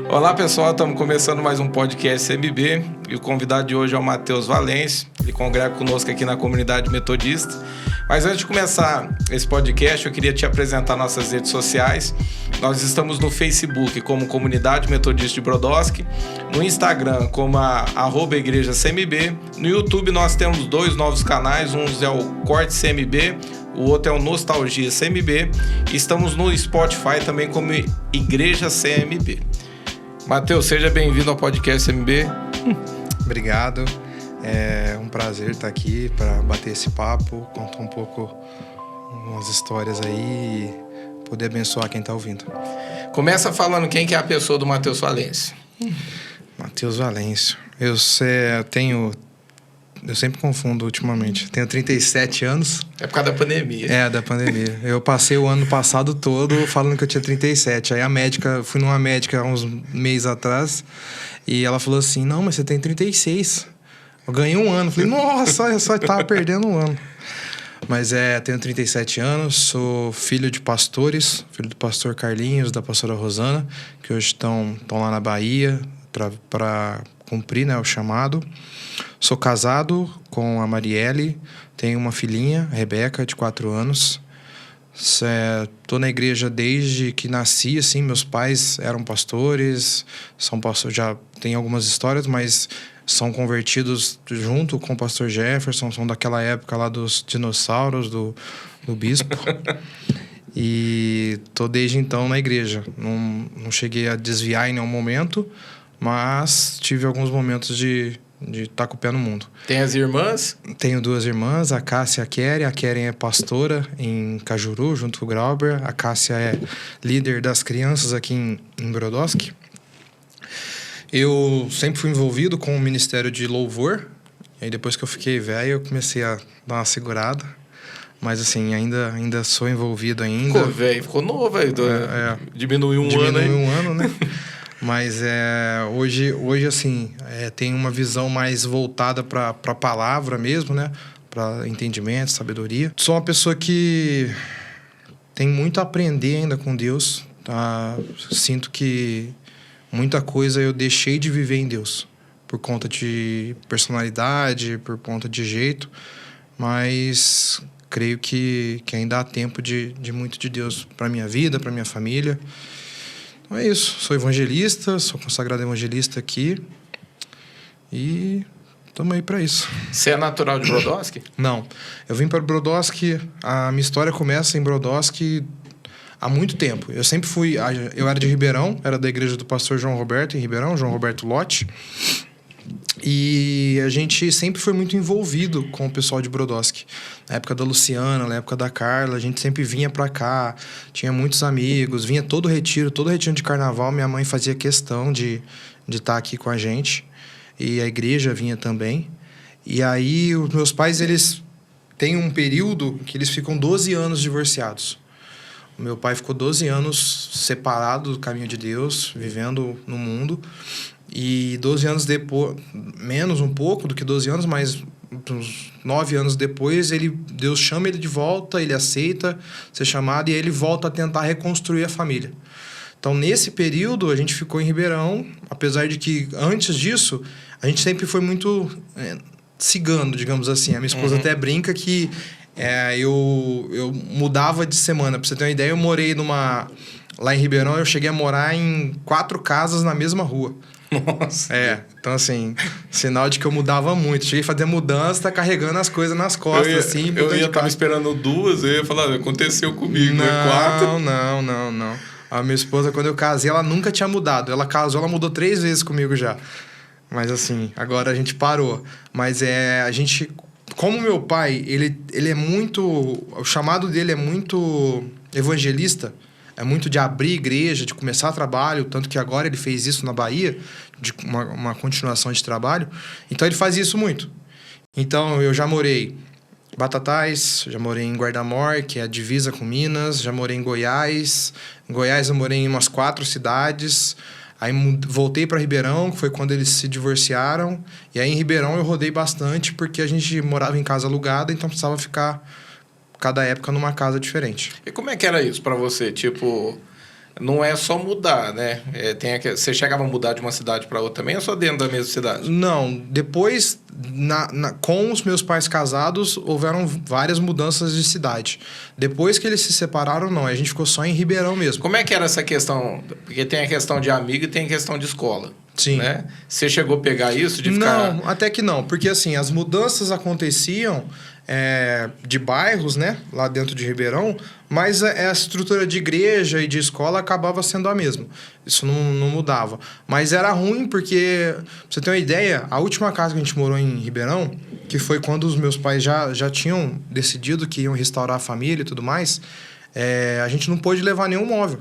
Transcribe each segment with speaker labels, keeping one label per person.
Speaker 1: Olá pessoal, estamos começando mais um podcast CMB e o convidado de hoje é o Matheus Valêncio. Ele congrega conosco aqui na comunidade metodista. Mas antes de começar esse podcast, eu queria te apresentar nossas redes sociais. Nós estamos no Facebook como Comunidade Metodista de Brodowski, no Instagram como @igreja CMB, no YouTube nós temos 2 novos canais, um é o Corte CMB, o outro é o Nostalgia CMB, e estamos no Spotify também como Igreja CMB. Matheus, seja bem-vindo ao podcast CMB.
Speaker 2: Obrigado, é um prazer estar aqui para bater esse papo, contar um pouco umas histórias aí e poder abençoar quem está ouvindo.
Speaker 1: Começa falando quem que é a pessoa do Matheus Valêncio.
Speaker 2: Matheus Valêncio, eu sempre confundo ultimamente, tenho 37 anos.
Speaker 1: É por causa da pandemia.
Speaker 2: É, da pandemia. Eu passei o ano passado todo falando que eu tinha 37. Aí fui numa médica há uns meses atrás e ela falou assim, não, mas você tem 36. Eu ganhei um ano. Falei, nossa, eu só tava perdendo um ano. Mas tenho 37 anos, sou filho de pastores, filho do pastor Carlinhos, da pastora Rosana, que hoje estão lá na Bahia para cumprir, né, o chamado. Sou casado com a Marielle, tenho uma filhinha, a Rebeca, de 4 anos. Estou na igreja desde que nasci, assim, meus pais eram pastores, são pastores, já tem algumas histórias, mas são convertidos junto com o pastor Jefferson, são daquela época lá dos dinossauros, do bispo. E estou desde então na igreja. Não cheguei a desviar em nenhum momento, mas tive alguns momentos de estar com o pé no mundo.
Speaker 1: Tem as irmãs?
Speaker 2: Tenho 2 irmãs, a Cássia e a Keren. A Keren é pastora em Cajuru, junto com o Grauber. A Cássia é líder das crianças aqui em Brodowski. Eu sempre fui envolvido com o ministério de louvor. E aí depois que eu fiquei velho, eu comecei a dar uma segurada. Mas assim, ainda sou envolvido ainda.
Speaker 1: Ficou velho, ficou novo, velho. Diminuiu um ano aí.
Speaker 2: Diminuiu um ano, né? Mas hoje assim, tem uma visão mais voltada para a palavra mesmo, né? Para entendimento, sabedoria. Sou uma pessoa que tem muito a aprender ainda com Deus. Tá? Sinto que muita coisa eu deixei de viver em Deus. Por conta de personalidade, por conta de jeito. Mas creio que ainda há tempo de muito de Deus para minha vida, para minha família. Então é isso, sou evangelista, sou consagrado evangelista aqui e estamos aí para isso.
Speaker 1: Você é natural de Brodowski?
Speaker 2: Não, eu vim para Brodowski, a minha história começa em Brodowski há muito tempo. Eu era de Ribeirão, era da igreja do pastor João Roberto em Ribeirão, João Roberto Lotti. E a gente sempre foi muito envolvido com o pessoal de Brodowski. Na época da Luciana, na época da Carla, a gente sempre vinha pra cá, tinha muitos amigos, vinha todo retiro de carnaval, minha mãe fazia questão de estar aqui com a gente. E a igreja vinha também. E aí os meus pais, eles têm um período que eles ficam 12 anos divorciados. O meu pai ficou 12 anos separado do caminho de Deus, vivendo no mundo. E 12 anos depois, menos um pouco do que 12 anos, mas uns 9 anos depois, Deus chama ele de volta, ele aceita ser chamado e ele volta a tentar reconstruir a família. Então, nesse período, a gente ficou em Ribeirão, apesar de que, antes disso, a gente sempre foi muito cigano, digamos assim. A minha esposa até brinca que eu mudava de semana. Pra você ter uma ideia, eu morei lá em Ribeirão, eu cheguei a morar em 4 casas na mesma rua.
Speaker 1: Nossa.
Speaker 2: Então assim, sinal de que eu mudava muito. Cheguei a fazer mudança, tá carregando as coisas nas costas,
Speaker 1: eu tava esperando 2, eu ia falar, aconteceu comigo, não, 4.
Speaker 2: Não. A minha esposa, quando eu casei, ela nunca tinha mudado. Ela casou, ela mudou 3 vezes comigo já. Mas assim, agora a gente parou. Mas a gente... Como meu pai, ele é muito... O chamado dele é muito evangelista. É muito de abrir igreja, de começar trabalho, tanto que agora ele fez isso na Bahia, de uma continuação de trabalho. Então ele faz isso muito. Então eu já morei em Batatais, já morei em Guarda-Mor, que é a divisa com Minas, já morei em Goiás. Em Goiás eu morei em umas 4 cidades. Aí voltei para Ribeirão, que foi quando eles se divorciaram. E aí em Ribeirão eu rodei bastante, porque a gente morava em casa alugada, então precisava ficar cada época numa casa diferente.
Speaker 1: E como é que era isso pra você? Tipo, não é só mudar, né? Você chegava a mudar de uma cidade para outra também ou só dentro da mesma cidade?
Speaker 2: Não, depois, com os meus pais casados, houveram várias mudanças de cidade. Depois que eles se separaram, não, a gente ficou só em Ribeirão mesmo.
Speaker 1: Como é que era essa questão? Porque tem a questão de amigo e tem a questão de escola.
Speaker 2: Sim.
Speaker 1: Né? Você chegou a pegar isso de ficar...
Speaker 2: Não, até que não, porque assim, as mudanças aconteciam de bairros, né, lá dentro de Ribeirão, mas a estrutura de igreja e de escola acabava sendo a mesma. Isso não mudava. Mas era ruim porque, pra você ter uma ideia, a última casa que a gente morou em Ribeirão, que foi quando os meus pais já tinham decidido que iam restaurar a família e tudo mais, a gente não pôde levar nenhum móvel,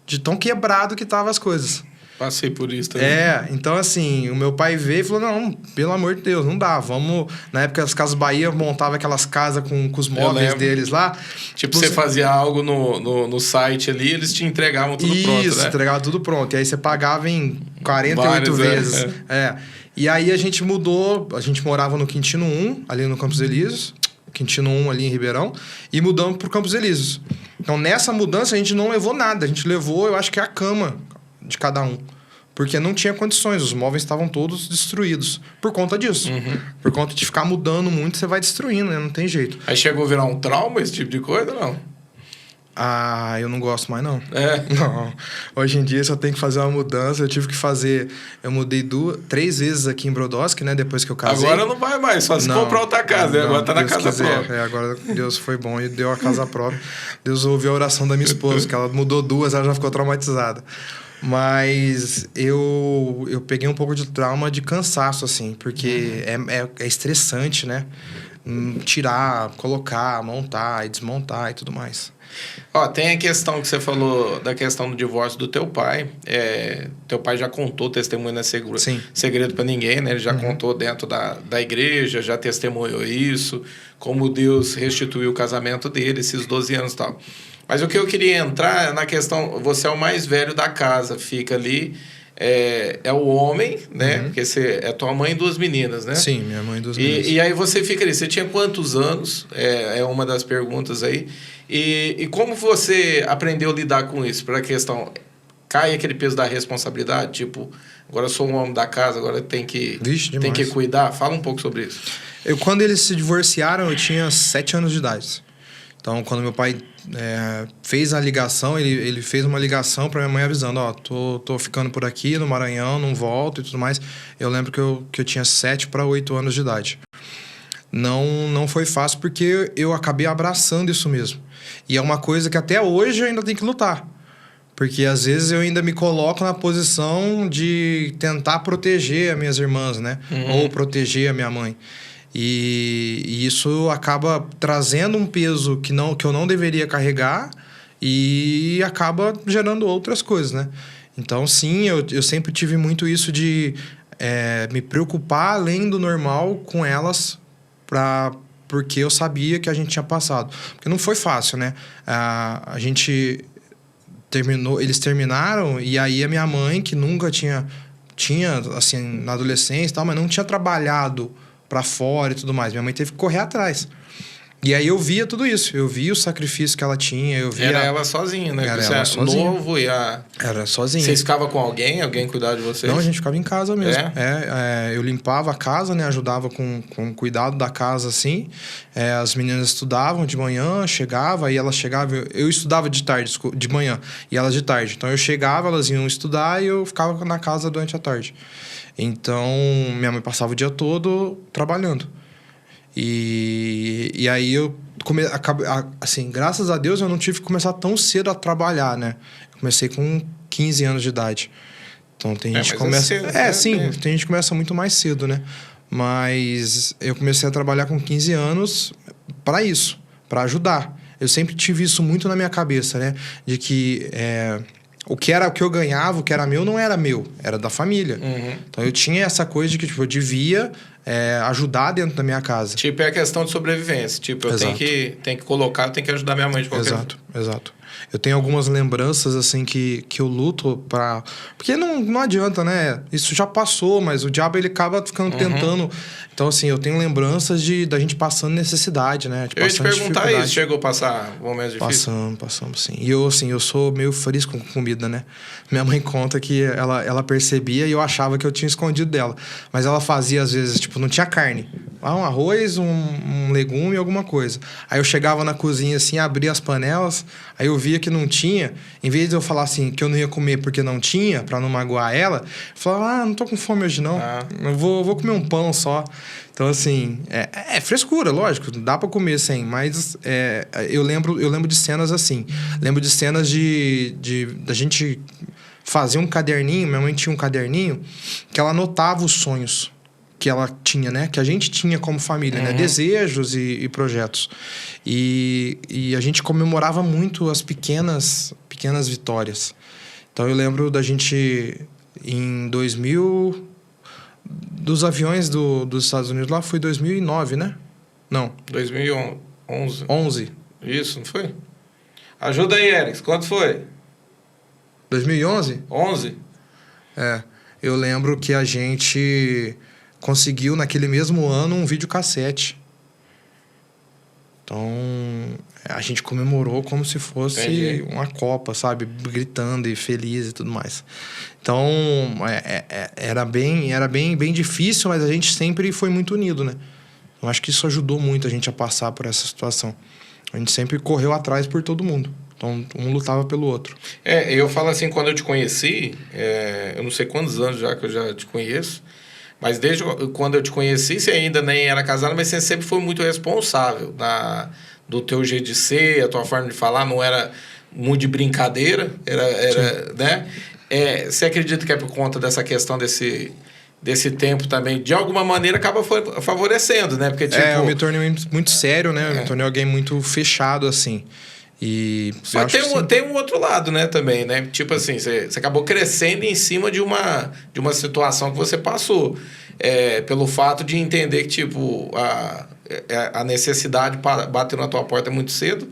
Speaker 2: de tão quebrado que estavam as coisas.
Speaker 1: Passei por isso também.
Speaker 2: Então assim, o meu pai veio e falou, não, pelo amor de Deus, não dá, vamos... Na época, as Casas Bahia montavam aquelas casas com os móveis deles lá.
Speaker 1: Tipo, você fazia algo no site ali, eles te entregavam tudo pronto, né? Isso,
Speaker 2: entregavam tudo pronto. E aí você pagava em 48 vezes. E aí a gente mudou, a gente morava no Quintino 1, ali no Campos Elíseos, Quintino 1 ali em Ribeirão, e mudamos pro Campos Elíseos. Então, nessa mudança, a gente não levou nada. A gente levou, eu acho que a cama de cada um. Porque não tinha condições, os móveis estavam todos destruídos. Por conta disso. Por conta de ficar mudando muito, você vai destruindo, né? Não tem jeito.
Speaker 1: Aí chegou a virar um trauma esse tipo de coisa, não?
Speaker 2: Ah, eu não gosto mais, não. Não. Hoje em dia, se eu tenho que fazer uma mudança, eu tive que fazer... Eu mudei 3 vezes aqui em Brodowski, né? Depois que eu casei.
Speaker 1: Agora não vai mais, só se comprar outra casa. Agora tá na casa própria.
Speaker 2: Agora Deus foi bom e deu a casa própria. Deus ouviu a oração da minha esposa, que ela mudou 2, ela já ficou traumatizada. Mas eu peguei um pouco de trauma de cansaço, assim, porque é estressante, né? Tirar, colocar, montar e desmontar e tudo mais.
Speaker 1: Ó, tem a questão que você falou da questão do divórcio do teu pai. Teu pai já contou, testemunho não é segredo para ninguém, né? Ele já contou dentro da igreja, já testemunhou isso, como Deus restituiu o casamento dele, esses 12 anos e tal. Mas o que eu queria entrar é na questão... Você é o mais velho da casa, fica ali... É o homem, né? Porque você é tua mãe e 2 meninas, né?
Speaker 2: Sim, minha mãe e 2 meninas.
Speaker 1: E aí você fica ali. Você tinha quantos anos? É uma das perguntas aí. E como você aprendeu a lidar com isso? Para a questão... Cai aquele peso da responsabilidade? Tipo, agora eu sou um homem da casa, agora tem que cuidar. Fala um pouco sobre isso.
Speaker 2: Quando eles se divorciaram, eu tinha 7 anos de idade. Então, quando meu pai fez a ligação, ele fez uma ligação para minha mãe avisando, ó, tô ficando por aqui no Maranhão, não volto e tudo mais. Eu lembro que eu tinha 7 para 8 anos de idade. Não foi fácil porque eu acabei abraçando isso mesmo. E é uma coisa que até hoje eu ainda tenho que lutar. Porque às vezes eu ainda me coloco na posição de tentar proteger as minhas irmãs, né? Ou proteger a minha mãe. E isso acaba trazendo um peso que eu não deveria carregar e acaba gerando outras coisas, né? Então, sim, eu sempre tive muito isso de me preocupar além do normal com elas, porque eu sabia que a gente tinha passado. Porque não foi fácil, né? A gente terminou, eles terminaram, e aí a minha mãe, que nunca tinha assim, na adolescência e tal, mas não tinha trabalhado para fora e tudo mais. Minha mãe teve que correr atrás. E aí eu via tudo isso. Eu via o sacrifício que ela tinha.
Speaker 1: Era ela sozinha, né?
Speaker 2: Era ela sozinha.
Speaker 1: Novo e
Speaker 2: Era sozinha.
Speaker 1: Vocês ficavam com alguém? Alguém cuidava de vocês?
Speaker 2: Não, a gente ficava em casa mesmo. Eu limpava a casa, né? Ajudava com o cuidado da casa, assim. As meninas estudavam de manhã, chegava, aí elas chegavam... Eu estudava de tarde, de manhã, e elas de tarde. Então eu chegava, elas iam estudar e eu ficava na casa durante a tarde. Então, minha mãe passava o dia todo trabalhando. E aí eu assim, graças a Deus eu não tive que começar tão cedo a trabalhar, né? Eu comecei com 15 anos de idade. Então tem gente que começa...
Speaker 1: cedo,
Speaker 2: tem gente que começa muito mais cedo, né? Mas eu comecei a trabalhar com 15 anos para isso, para ajudar. Eu sempre tive isso muito na minha cabeça, né? De que... O que eu ganhava, o que era meu, não era meu. Era da família. Então, eu tinha essa coisa de que eu devia ajudar dentro da minha casa.
Speaker 1: Tipo, é a questão de sobrevivência. Tipo, eu tenho que colocar, eu tenho que ajudar minha mãe de qualquer forma.
Speaker 2: Exato. Eu tenho algumas lembranças, assim, que eu luto pra... Porque não adianta, né? Isso já passou, mas o diabo, ele acaba ficando tentando... Então, assim, eu tenho lembranças da gente passando necessidade, né?
Speaker 1: Eu ia te perguntar isso. Chegou a passar momentos difíceis?
Speaker 2: Passamos, sim. E eu, assim, eu sou meio frisco com comida, né? Minha mãe conta que ela percebia e eu achava que eu tinha escondido dela. Mas ela fazia, às vezes, tipo, não tinha carne. Um arroz, um legume, alguma coisa. Aí eu chegava na cozinha, assim, abria as panelas, aí eu via que não tinha. Em vez de eu falar, assim, que eu não ia comer porque não tinha, pra não magoar ela, eu falava, não tô com fome hoje, não. Eu vou comer um pão só. Então, assim, é frescura, lógico, dá pra comer sem, mas eu lembro de cenas assim. Lembro de cenas da gente fazer um caderninho, minha mãe tinha um caderninho, que ela anotava os sonhos que ela tinha, né? Que a gente tinha como família, né? Desejos e projetos. E a gente comemorava muito as pequenas vitórias. Então, eu lembro da gente, em 2000... Dos aviões dos Estados Unidos lá, foi 2009, né? Não.
Speaker 1: 2011.
Speaker 2: 11.
Speaker 1: Isso, não foi? Ajuda aí, Eric. Quanto foi?
Speaker 2: 2011?
Speaker 1: 11?
Speaker 2: Eu lembro que a gente conseguiu, naquele mesmo ano, um videocassete. Então, a gente comemorou como se fosse uma Copa, sabe? Gritando e feliz e tudo mais. Então, era bem difícil, mas a gente sempre foi muito unido, né? Eu acho que isso ajudou muito a gente a passar por essa situação. A gente sempre correu atrás por todo mundo. Então, um lutava pelo outro.
Speaker 1: Eu falo assim, quando eu te conheci, eu não sei quantos anos já que eu já te conheço, mas desde quando eu te conheci, você ainda nem era casado, mas você sempre foi muito responsável do teu jeito de ser, a tua forma de falar, não era muito de brincadeira, era né? Você acredita que é por conta dessa questão desse tempo também, de alguma maneira, acaba favorecendo, né? Porque, tipo,
Speaker 2: eu me tornei muito sério, né? Eu me tornei alguém muito fechado, assim. E
Speaker 1: só tem um outro lado, né, também, né? Tipo assim, você acabou crescendo em cima de uma situação que você passou. Pelo fato de entender que, tipo, a necessidade bateu na tua porta muito cedo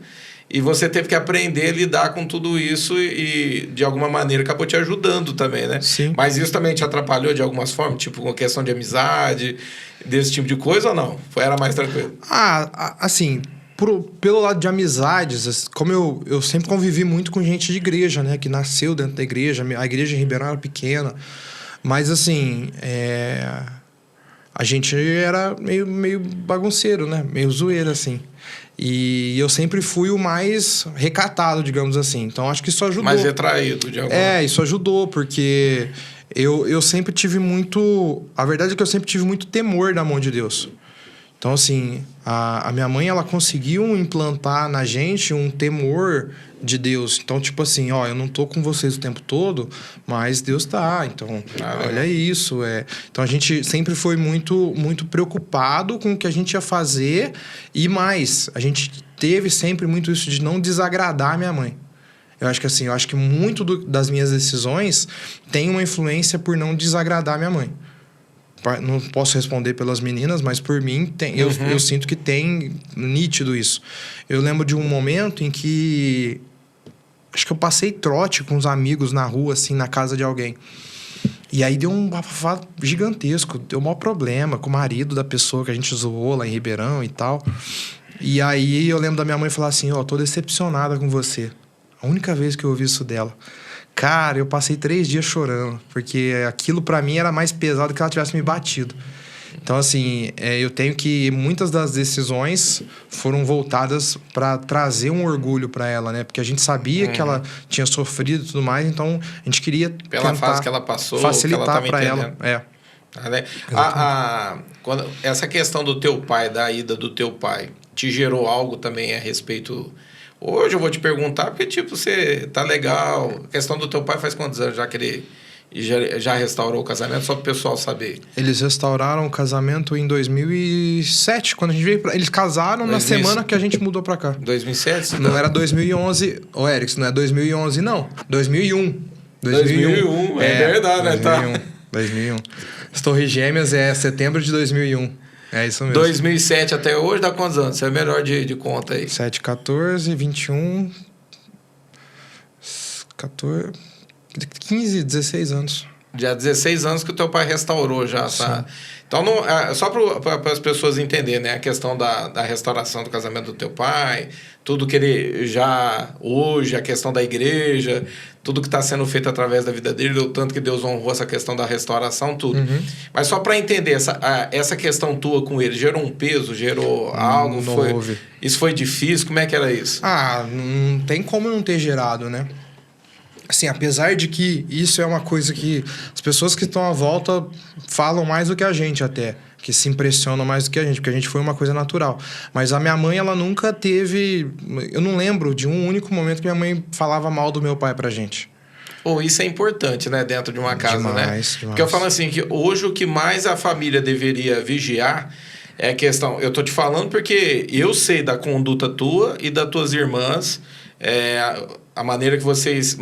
Speaker 1: e você teve que aprender a lidar com tudo isso e de alguma maneira, acabou te ajudando também, né?
Speaker 2: Sim.
Speaker 1: Mas isso também te atrapalhou de algumas formas? Tipo, com questão de amizade, desse tipo de coisa ou não? Era mais tranquilo?
Speaker 2: Assim... Pelo lado de amizades, como eu sempre convivi muito com gente de igreja, né? Que nasceu dentro da igreja. A igreja em Ribeirão era pequena. Mas, assim, a gente era meio bagunceiro, né? Meio zoeiro, assim. E eu sempre fui o mais recatado, digamos assim. Então, acho que isso ajudou.
Speaker 1: Mais retraído, de alguma
Speaker 2: isso ajudou, porque eu sempre tive muito... A verdade é que eu sempre tive muito temor da mão de Deus. Então, assim, a minha mãe, ela conseguiu implantar na gente um temor de Deus. Então, tipo assim, eu não tô com vocês o tempo todo, mas Deus tá. Então, olha isso. Então, a gente sempre foi muito, muito preocupado com o que a gente ia fazer. E mais, a gente teve sempre muito isso de não desagradar a minha mãe. Eu acho que muito das minhas decisões tem uma influência por não desagradar a minha mãe. Não posso responder pelas meninas, mas por mim eu sinto que tem nítido isso. Eu lembro de um momento em que acho que eu passei trote com os amigos na rua, assim, na casa de alguém. E aí deu um bafafá gigantesco, deu um maior problema com o marido da pessoa que a gente zoou lá em Ribeirão e tal. E aí eu lembro da minha mãe falar assim, tô decepcionada com você. A única vez que eu ouvi isso dela. Cara, eu passei 3 dias chorando, porque aquilo pra mim era mais pesado que ela tivesse me batido. Então, assim, eu tenho que... Muitas das decisões foram voltadas para trazer um orgulho para ela, né? Porque a gente sabia que ela tinha sofrido e tudo mais, então a gente queria
Speaker 1: pela fase que ela passou,
Speaker 2: facilitar para ela.
Speaker 1: Quando essa questão do teu pai, da ida do teu pai, te gerou algo também a respeito... Hoje eu vou te perguntar, porque, tipo, você tá legal. A questão do teu pai faz quantos anos já que ele já restaurou o casamento? Só para o pessoal saber.
Speaker 2: Eles restauraram o casamento em 2007, quando a gente veio pra... Eles casaram na semana que a gente mudou para cá.
Speaker 1: 2007?
Speaker 2: Não era 2011. Ô, Eric, não é 2011, não. 2001.
Speaker 1: 2001, é verdade,
Speaker 2: 2001,
Speaker 1: né?
Speaker 2: 2001. As Torres Gêmeas é setembro de 2001. É isso mesmo.
Speaker 1: 2007 até hoje dá quantos anos? Você é melhor de conta aí.
Speaker 2: 7, 14, 21... 14... 15, 16 anos.
Speaker 1: Já 16 anos que o teu pai restaurou já, tá? Então, só para as pessoas entenderem, né? A questão da restauração do casamento do teu pai, tudo que ele já... Hoje, a questão da igreja, tudo que está sendo feito através da vida dele, o tanto que Deus honrou essa questão da restauração, tudo.
Speaker 2: Uhum.
Speaker 1: Mas só para entender, essa questão tua com ele, gerou um peso, gerou algo?
Speaker 2: Não houve.
Speaker 1: Isso foi difícil? Como é que era isso?
Speaker 2: Não tem como não ter gerado, né? Assim, apesar de que isso é uma coisa que as pessoas que estão à volta falam mais do que a gente até, que se impressionam mais do que a gente, porque a gente foi uma coisa natural. Mas a minha mãe, ela nunca teve... Eu não lembro de um único momento que minha mãe falava mal do meu pai pra gente.
Speaker 1: Isso é importante, né? Dentro de uma casa,
Speaker 2: demais.
Speaker 1: Porque eu falo assim, que hoje o que mais a família deveria vigiar é a questão... Eu tô te falando porque eu sei da conduta tua e das tuas irmãs, a maneira que vocês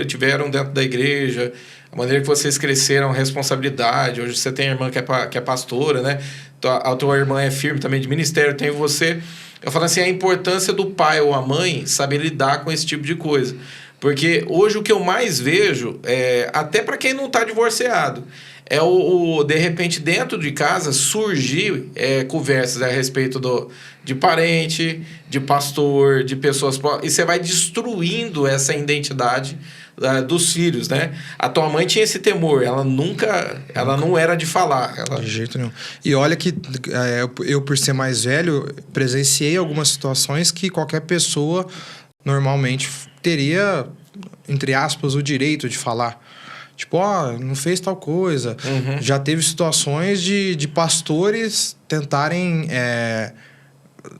Speaker 1: tiveram dentro da igreja, a maneira que vocês cresceram, a responsabilidade. Hoje você tem a irmã que é pastora, né? A tua irmã é firme também de ministério, tem você. Eu falo assim, a importância do pai ou a mãe saber lidar com esse tipo de coisa. Porque hoje o que eu mais vejo, até para quem não está divorciado, é de repente, dentro de casa, surgir conversas a respeito de parente, de pastor, de pessoas... E você vai destruindo essa identidade dos filhos, né? A tua mãe tinha esse temor, ela não era de falar.
Speaker 2: De jeito nenhum. E olha que eu, por ser mais velho, presenciei algumas situações que qualquer pessoa normalmente teria, entre aspas, o direito de falar. Tipo, não fez tal coisa.
Speaker 1: Uhum.
Speaker 2: Já teve situações de pastores tentarem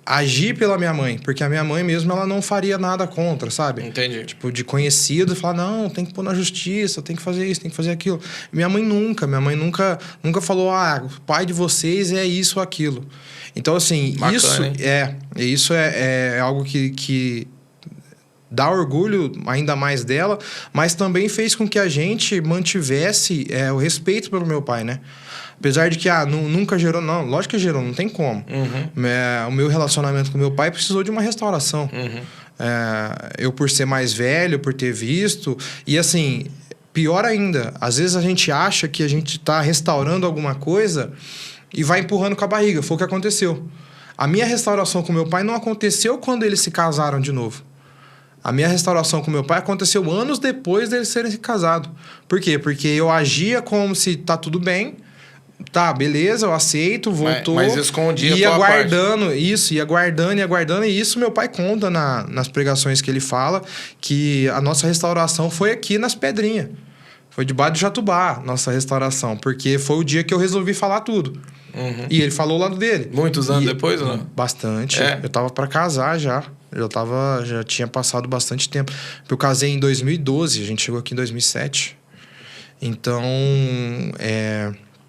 Speaker 2: agir pela minha mãe. Porque a minha mãe mesmo, ela não faria nada contra, sabe?
Speaker 1: Entendi.
Speaker 2: Tipo, de conhecido, falar, não, tem que pôr na justiça, tem que fazer isso, tem que fazer aquilo. Minha mãe nunca falou, o pai de vocês é isso ou aquilo. Então, assim,
Speaker 1: bacana,
Speaker 2: isso é algo que dá orgulho ainda mais dela, mas também fez com que a gente mantivesse o respeito pelo meu pai, né? Apesar de que nunca gerou... Não, lógico que gerou, não tem como.
Speaker 1: Uhum.
Speaker 2: O meu relacionamento com meu pai precisou de uma restauração.
Speaker 1: Uhum.
Speaker 2: Eu, por ser mais velho, por ter visto... E assim, pior ainda, às vezes a gente acha que a gente está restaurando alguma coisa e vai empurrando com a barriga. Foi o que aconteceu. A minha restauração com meu pai não aconteceu quando eles se casaram de novo. A minha restauração com meu pai aconteceu anos depois deles serem se casados. Por quê? Porque eu agia como se tá tudo bem, tá, beleza, eu aceito, voltou.
Speaker 1: Mas escondia
Speaker 2: ia
Speaker 1: a tua
Speaker 2: guardando
Speaker 1: parte.
Speaker 2: Isso, ia guardando. E isso meu pai conta nas pregações que ele fala, que a nossa restauração foi aqui nas Pedrinhas. Foi debaixo do Jatubá, nossa restauração. Porque foi o dia que eu resolvi falar tudo.
Speaker 1: Uhum.
Speaker 2: E ele falou o lado dele.
Speaker 1: Muitos anos depois ou não?
Speaker 2: Bastante. Eu tava pra casar já. Já tinha passado bastante tempo. Eu casei em 2012, a gente chegou aqui em 2007. Então,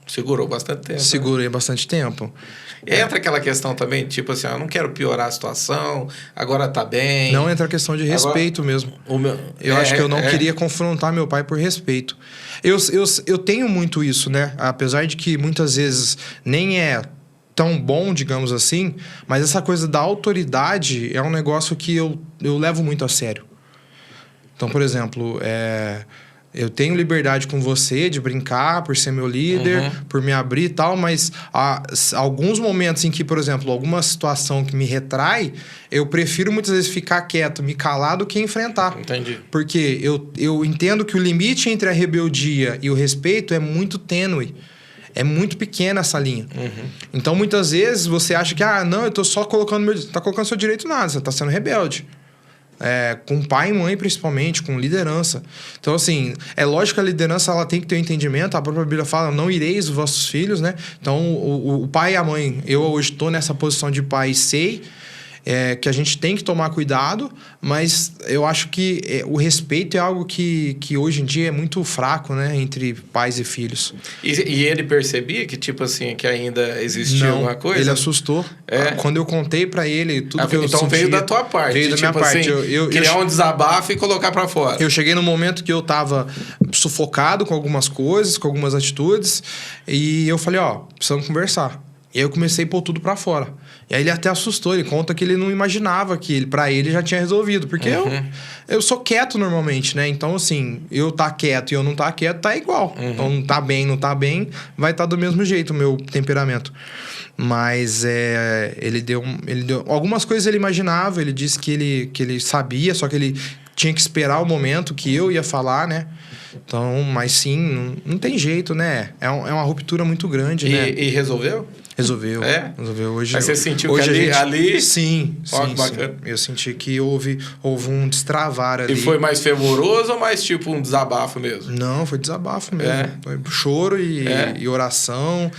Speaker 1: segurou bastante tempo.
Speaker 2: Segurei bastante tempo.
Speaker 1: Entra aquela questão também, tipo assim, eu não quero piorar a situação, agora tá bem.
Speaker 2: Não entra a questão de respeito mesmo. Eu acho que eu não queria confrontar meu pai por respeito. Eu tenho muito isso, né? Apesar de que muitas vezes nem é tão bom, digamos assim, mas essa coisa da autoridade é um negócio que eu levo muito a sério. Então, por exemplo, eu tenho liberdade com você de brincar, por ser meu líder, por me abrir e tal, mas há alguns momentos em que, por exemplo, alguma situação que me retrai, eu prefiro muitas vezes ficar quieto, me calar, do que enfrentar.
Speaker 1: Entendi.
Speaker 2: Porque eu entendo que o limite entre a rebeldia e o respeito é muito tênue. É muito pequena essa linha. Então, muitas vezes, você acha que, não, eu tô só colocando meu... Tá colocando seu direito nada, você tá sendo rebelde. Com pai e mãe, principalmente, com liderança. Então, assim, é lógico que a liderança ela tem que ter um entendimento. A própria Bíblia fala, não ireis os vossos filhos, né? Então, o pai e a mãe, eu hoje estou nessa posição de pai e sei que a gente tem que tomar cuidado, mas eu acho que o respeito é algo que hoje em dia é muito fraco, né? Entre pais e filhos.
Speaker 1: E ele percebia que, tipo assim, que ainda existia alguma coisa?
Speaker 2: Ele assustou. Quando eu contei pra ele tudo que eu
Speaker 1: então
Speaker 2: sentia...
Speaker 1: veio da tua parte.
Speaker 2: Veio da minha parte.
Speaker 1: Assim, criar um desabafo e colocar pra fora.
Speaker 2: Eu cheguei no momento que eu tava sufocado com algumas coisas, com algumas atitudes, e eu falei, precisamos conversar. E aí eu comecei a pôr tudo pra fora. E aí ele até assustou, ele conta que ele não imaginava que pra ele já tinha resolvido. Porque eu sou quieto normalmente, né? Então, assim, eu tá quieto e eu não tá quieto, tá igual. Então, não tá bem, vai estar do mesmo jeito o meu temperamento. Mas ele deu... Algumas coisas ele imaginava, ele disse que ele sabia, só que ele tinha que esperar o momento que eu ia falar, né? Então, mas sim, não tem jeito, né? É uma ruptura muito grande, né?
Speaker 1: E resolveu?
Speaker 2: Resolveu.
Speaker 1: Resolveu.
Speaker 2: Hoje,
Speaker 1: mas você sentiu
Speaker 2: hoje
Speaker 1: que ali...
Speaker 2: Sim,
Speaker 1: Ó, que bacana.
Speaker 2: sim. Eu senti que houve um destravar ali.
Speaker 1: E foi mais fervoroso ou mais tipo um desabafo mesmo?
Speaker 2: Não, foi desabafo mesmo. Foi choro e oração.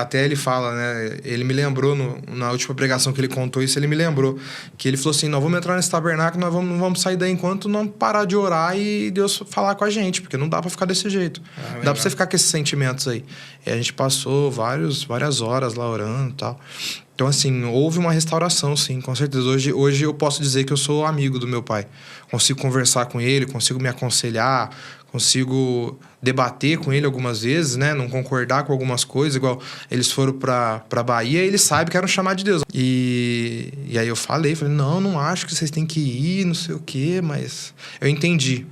Speaker 2: Até ele fala, né? Ele me lembrou, na última pregação que ele contou isso, ele me lembrou. Que ele falou assim, nós vamos entrar nesse tabernáculo, nós não vamos sair daí enquanto não parar de orar e Deus falar com a gente. Porque não dá pra ficar desse jeito. Não dá pra você ficar com esses sentimentos aí. E a gente passou várias horas lá orando e tal. Então, assim, houve uma restauração, sim, com certeza. Hoje eu posso dizer que eu sou amigo do meu pai. Consigo conversar com ele, consigo me aconselhar, consigo debater com ele algumas vezes, né? Não concordar com algumas coisas, igual eles foram pra Bahia e ele sabe que era um chamado de Deus. E aí eu falei, não acho que vocês têm que ir, não sei o quê, mas eu entendi.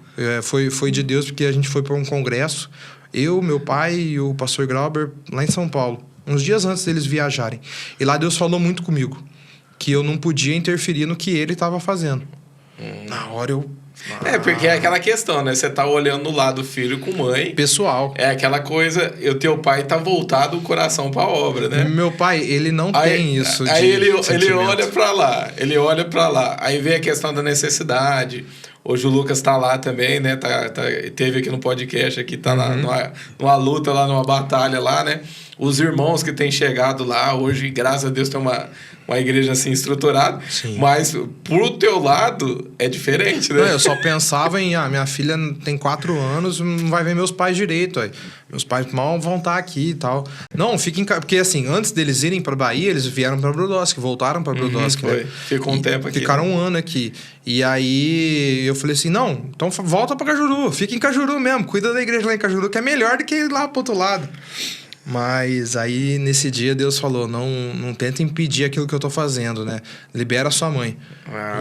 Speaker 2: Foi de Deus, porque a gente foi para um congresso, eu, meu pai e o pastor Glauber, lá em São Paulo, uns dias antes deles viajarem. E lá Deus falou muito comigo, que eu não podia interferir no que ele estava fazendo. Na hora eu...
Speaker 1: porque é aquela questão, né? Você tá olhando no lado filho com mãe.
Speaker 2: Pessoal.
Speaker 1: É aquela coisa, teu pai tá voltado o coração pra obra, né?
Speaker 2: Meu pai, ele não tem isso de
Speaker 1: Aí ele
Speaker 2: sentimento.
Speaker 1: olha pra lá. Aí vem a questão da necessidade. Hoje o Lucas tá lá também, né? Teve aqui no podcast, aqui tá lá numa luta, lá numa batalha lá, né? Os irmãos que têm chegado lá, hoje, graças a Deus, tem uma igreja assim estruturada. Sim. Mas pro teu lado é diferente, né?
Speaker 2: Não, eu só pensava em, minha filha tem 4 anos, não vai ver meus pais direito. Aí. Meus pais mal vão estar aqui e tal. Não, fiquem... Porque assim, antes deles irem pra Bahia, eles vieram pra Brodowski, voltaram pra Brodowski.
Speaker 1: Foi.
Speaker 2: Né?
Speaker 1: Ficou um tempo aqui.
Speaker 2: Ficaram um ano aqui. E aí eu falei assim, não, então volta pra Cajuru, fica em Cajuru mesmo, cuida da igreja lá em Cajuru, que é melhor do que ir lá pro outro lado. Mas aí, nesse dia, Deus falou, não tenta impedir aquilo que eu tô fazendo, né? Libera a sua mãe.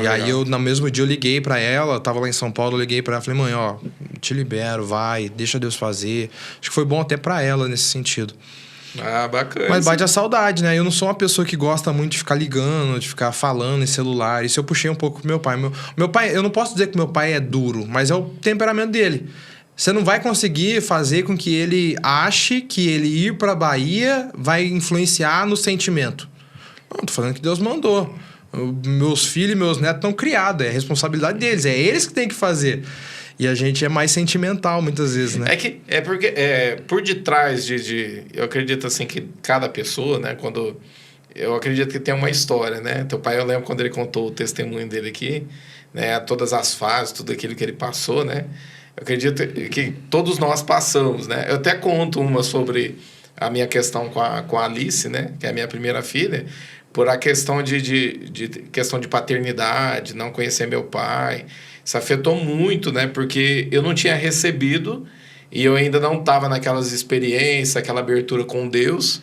Speaker 2: E aí, no mesmo dia, eu liguei pra ela, tava lá em São Paulo, eu liguei pra ela, falei, mãe, te libero, vai, deixa Deus fazer. Acho que foi bom até pra ela, nesse sentido.
Speaker 1: Bacana.
Speaker 2: Mas bate a saudade, né? Eu não sou uma pessoa que gosta muito de ficar ligando, de ficar falando em celular. Isso eu puxei um pouco pro meu pai. Meu pai, eu não posso dizer que meu pai é duro, mas é o temperamento dele. Você não vai conseguir fazer com que ele ache que ele ir pra Bahia vai influenciar no sentimento. Não, tô falando que Deus mandou. Meus filhos e meus netos estão criados, é responsabilidade deles, é eles que têm que fazer. E a gente é mais sentimental muitas vezes, né?
Speaker 1: Porque por detrás eu acredito assim que cada pessoa, né, quando eu acredito que tem uma história, né? Teu pai, eu lembro quando ele contou o testemunho dele aqui, né, todas as fases, tudo aquilo que ele passou, né? Eu acredito que todos nós passamos, né? Eu até conto uma sobre a minha questão com a Alice, né? Que é a minha primeira filha, por a questão questão de paternidade, não conhecer meu pai. Isso afetou muito, né? Porque eu não tinha recebido e eu ainda não estava naquelas experiências, aquela abertura com Deus.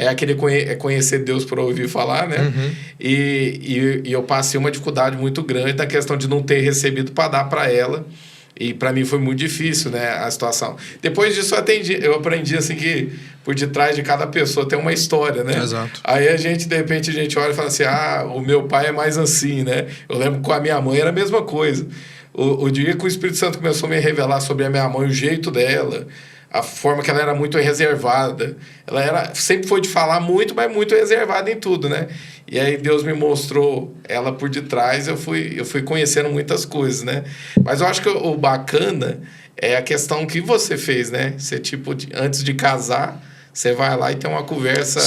Speaker 1: Aquele conhecer Deus por ouvir falar, né? E eu passei uma dificuldade muito grande na questão de não ter recebido para dar para ela. E para mim foi muito difícil, né, a situação. Depois disso eu aprendi assim que por detrás de cada pessoa tem uma história, né?
Speaker 2: Exato.
Speaker 1: Aí de repente a gente olha e fala assim, o meu pai é mais assim, né? Eu lembro que com a minha mãe era a mesma coisa. O dia que o Espírito Santo começou a me revelar sobre a minha mãe, o jeito dela, a forma que ela era muito reservada. Ela sempre foi de falar muito, mas muito reservada em tudo, né? E aí Deus me mostrou ela por detrás, eu fui conhecendo muitas coisas, né? Mas eu acho que o bacana é a questão que você fez, né? Você, antes de casar, você vai lá e tem uma conversa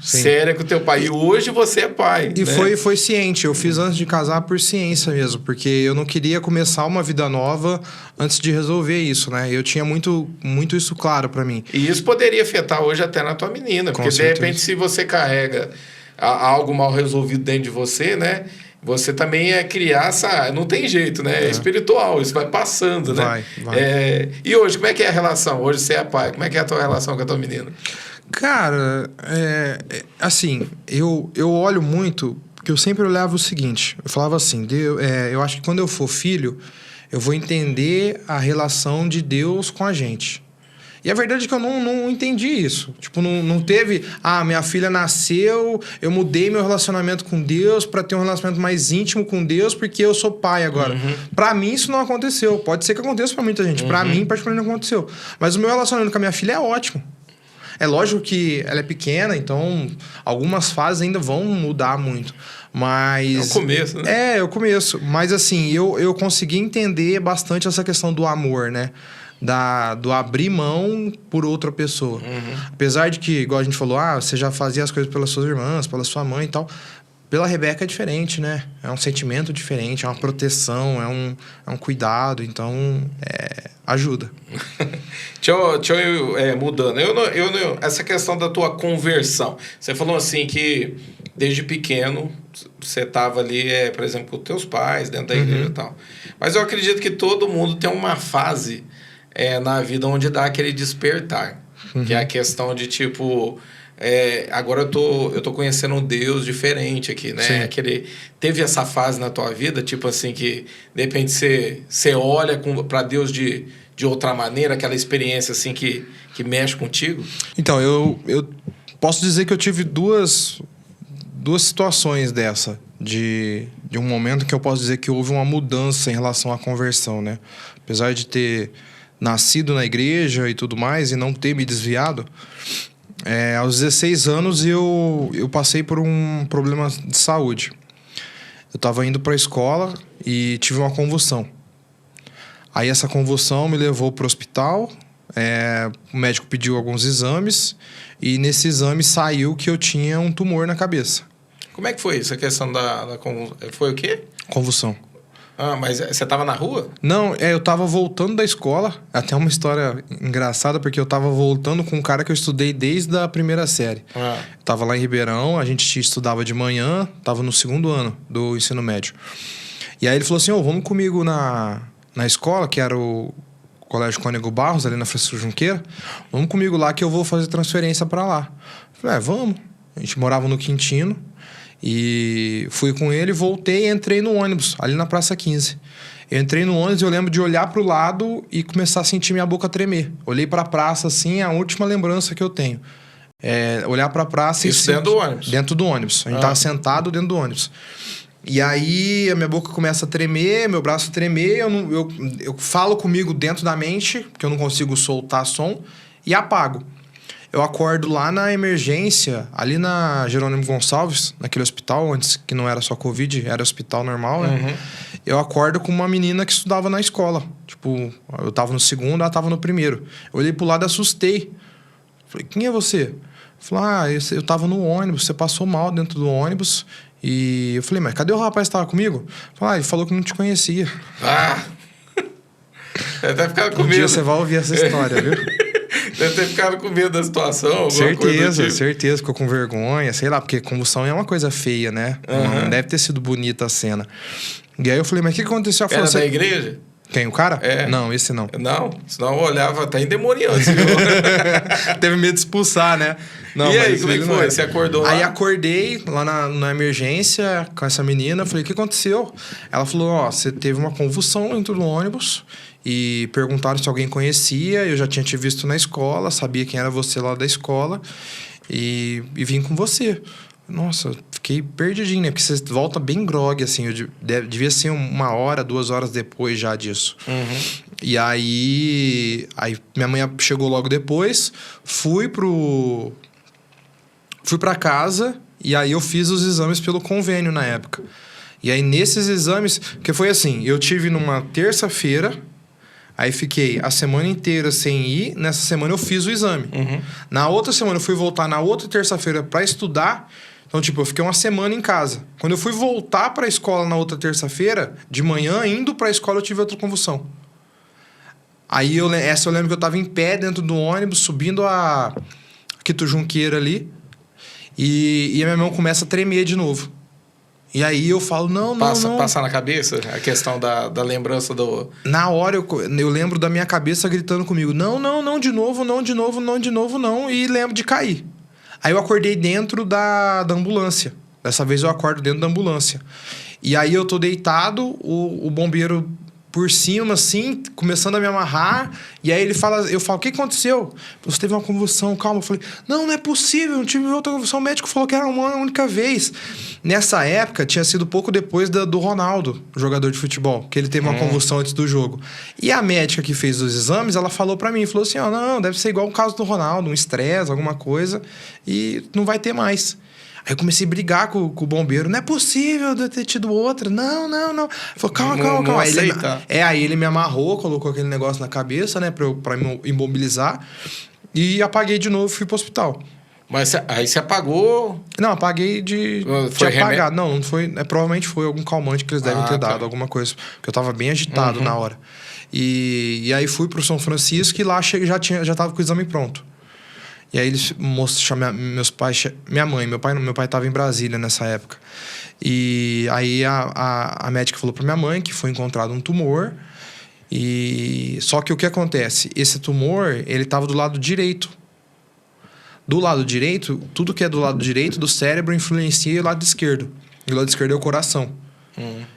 Speaker 1: séria com o teu pai. E hoje você é pai,
Speaker 2: E
Speaker 1: né?
Speaker 2: foi ciente. Eu fiz antes de casar por ciência mesmo, porque eu não queria começar uma vida nova antes de resolver isso, né? Eu tinha muito isso claro pra mim.
Speaker 1: E isso poderia afetar hoje até na tua menina, porque de repente se você carrega algo mal resolvido dentro de você, né? você também é criar essa... Não tem jeito, né? É espiritual, isso vai passando, né?
Speaker 2: Vai.
Speaker 1: E hoje, como é que é a relação? Hoje você é pai, como é que é a tua relação com a tua menina?
Speaker 2: Cara, assim, eu olho muito, porque eu sempre olhava o seguinte, eu falava assim, eu acho que quando eu for filho, eu vou entender a relação de Deus com a gente. E a verdade é que eu não entendi isso. Tipo, não teve... minha filha nasceu, eu mudei meu relacionamento com Deus para ter um relacionamento mais íntimo com Deus porque eu sou pai agora. Para mim, isso não aconteceu. Pode ser que aconteça para muita gente. Para mim, particularmente, não aconteceu. Mas o meu relacionamento com a minha filha é ótimo. É lógico que ela é pequena, então algumas fases ainda vão mudar muito. Mas...
Speaker 1: É o começo, né?
Speaker 2: É o começo. Mas assim, eu consegui entender bastante essa questão do amor, né? Do abrir mão por outra pessoa. Apesar de que, igual a gente falou, você já fazia as coisas pelas suas irmãs, pela sua mãe e tal. Pela Rebeca é diferente, né? É um sentimento diferente, é uma proteção, é um cuidado, então ajuda.
Speaker 1: Deixa eu mudando. Essa questão da tua conversão. Você falou assim que desde pequeno você estava ali, por exemplo, com os teus pais, dentro da igreja e tal. Mas eu acredito que todo mundo tem uma fase na vida onde dá aquele despertar. Que é a questão de tipo... agora eu tô conhecendo um Deus diferente aqui, né? Teve essa fase na tua vida, tipo assim, que de repente você olha para Deus de outra maneira, aquela experiência assim que mexe contigo?
Speaker 2: Então, eu posso dizer que eu tive duas situações dessa, de um momento que eu posso dizer que houve uma mudança em relação à conversão, né? Apesar de ter nascido na igreja e tudo mais, e não ter me desviado, aos 16 anos eu passei por um problema de saúde. Eu estava indo para a escola e tive uma convulsão. Aí essa convulsão me levou para o hospital, o médico pediu alguns exames e nesse exame saiu que eu tinha um tumor na cabeça.
Speaker 1: Como é que foi isso? A questão da convulsão? Foi o quê?
Speaker 2: Convulsão.
Speaker 1: Mas você estava na rua?
Speaker 2: Não, eu estava voltando da escola. Até uma história engraçada, porque eu estava voltando com um cara que eu estudei desde a primeira série. Eu estava lá em Ribeirão, a gente estudava de manhã, estava no 2º ano do ensino médio. E aí ele falou assim, vamos comigo na escola, que era o Colégio Cônego Barros, ali na Francisco Junqueira. Vamos comigo lá que eu vou fazer transferência para lá. Eu falei, vamos. A gente morava no Quintino. E fui com ele, voltei e entrei no ônibus, ali na Praça 15. Eu entrei no ônibus e eu lembro de olhar pro lado e começar a sentir minha boca tremer. Olhei pra praça, assim, a última lembrança que eu tenho. Olhar pra praça
Speaker 1: e... Isso dentro do ônibus?
Speaker 2: Dentro do ônibus. A gente tava sentado dentro do ônibus. E aí a minha boca começa a tremer, meu braço a tremer, eu falo comigo dentro da mente, porque eu não consigo soltar som, e apago. Eu acordo lá na emergência, ali na Jerônimo Gonçalves, naquele hospital, antes que não era só Covid, era hospital normal, né? Eu acordo com uma menina que estudava na escola. Tipo, eu tava no 2º, ela tava no 1º. Eu olhei pro lado e assustei. Falei, quem é você? Falei, eu tava no ônibus, você passou mal dentro do ônibus. E eu falei, mas cadê o rapaz que tava comigo? Falei, ele falou que não te conhecia.
Speaker 1: Eu até ficava com medo.
Speaker 2: Um dia você vai ouvir essa história, viu?
Speaker 1: Deve ter ficado com medo da situação, alguma coisa do tipo.
Speaker 2: Certeza, ficou com vergonha, sei lá, porque convulsão é uma coisa feia, né? Não deve ter sido bonita a cena. E aí eu falei, mas o que aconteceu?
Speaker 1: Era da igreja?
Speaker 2: Quem, o cara? Não, esse não.
Speaker 1: Não, senão eu olhava até endemoniado.
Speaker 2: Teve medo de expulsar, né? Não,
Speaker 1: e aí, como é que foi? Você acordou lá?
Speaker 2: Aí acordei lá na emergência com essa menina, falei, o que aconteceu? Ela falou, você teve uma convulsão dentro do ônibus e perguntaram se alguém conhecia, eu já tinha te visto na escola, sabia quem era você lá da escola e vim com você. Nossa, fiquei perdidinho, né? Porque você volta bem grogue, assim. Devia ser 1 hora, 2 horas depois já disso. E aí minha mãe chegou logo depois. Fui pra casa e aí eu fiz os exames pelo convênio na época. E aí nesses exames... Porque foi assim, eu tive numa terça-feira... Aí fiquei a semana inteira sem ir. Nessa semana eu fiz o exame. Na outra semana eu fui voltar na outra terça-feira para estudar. Então, tipo, eu fiquei 1 semana em casa. Quando eu fui voltar para a escola na outra terça-feira, de manhã, indo para a escola, eu tive outra convulsão. Aí essa eu lembro que eu tava em pé dentro do ônibus, subindo a Quito Junqueira ali. E a minha mão começa a tremer de novo. E aí eu falo, não.
Speaker 1: Passa na cabeça a questão da lembrança do...
Speaker 2: Na hora eu lembro da minha cabeça gritando comigo, não, de novo, não. E lembro de cair. Aí eu acordei dentro da ambulância. Dessa vez eu acordo dentro da ambulância. E aí eu tô deitado, o bombeiro por cima, assim, começando a me amarrar. E aí eu falo, o que aconteceu? Você teve uma convulsão, calma. Eu falei, não é possível, não tive outra convulsão. O médico falou que era uma única vez. Nessa época, tinha sido pouco depois do Ronaldo, jogador de futebol, que ele teve uma convulsão antes do jogo. E a médica que fez os exames, ela falou pra mim, falou assim, não, deve ser igual o caso do Ronaldo, um estresse, alguma coisa, e não vai ter mais. Aí eu comecei a brigar com o bombeiro. Não é possível de eu ter tido outra. Não. Ele falou, calma. Aí ele me amarrou, colocou aquele negócio na cabeça, né? Pra me imobilizar. E apaguei de novo, fui pro hospital.
Speaker 1: Mas aí você apagou...
Speaker 2: Não, apaguei de apagado. Não foi... provavelmente foi algum calmante que eles devem ter dado, alguma coisa. Porque eu tava bem agitado na hora. E aí fui pro São Francisco e lá já tava com o exame pronto. E aí eles meus pais... Minha mãe, meu pai estava em Brasília nessa época. E aí a médica falou para minha mãe que foi encontrado um tumor. E só que o que acontece? Esse tumor, ele estava do lado direito. Do lado direito, tudo que é do lado direito do cérebro influencia o lado esquerdo. E o lado esquerdo é o coração.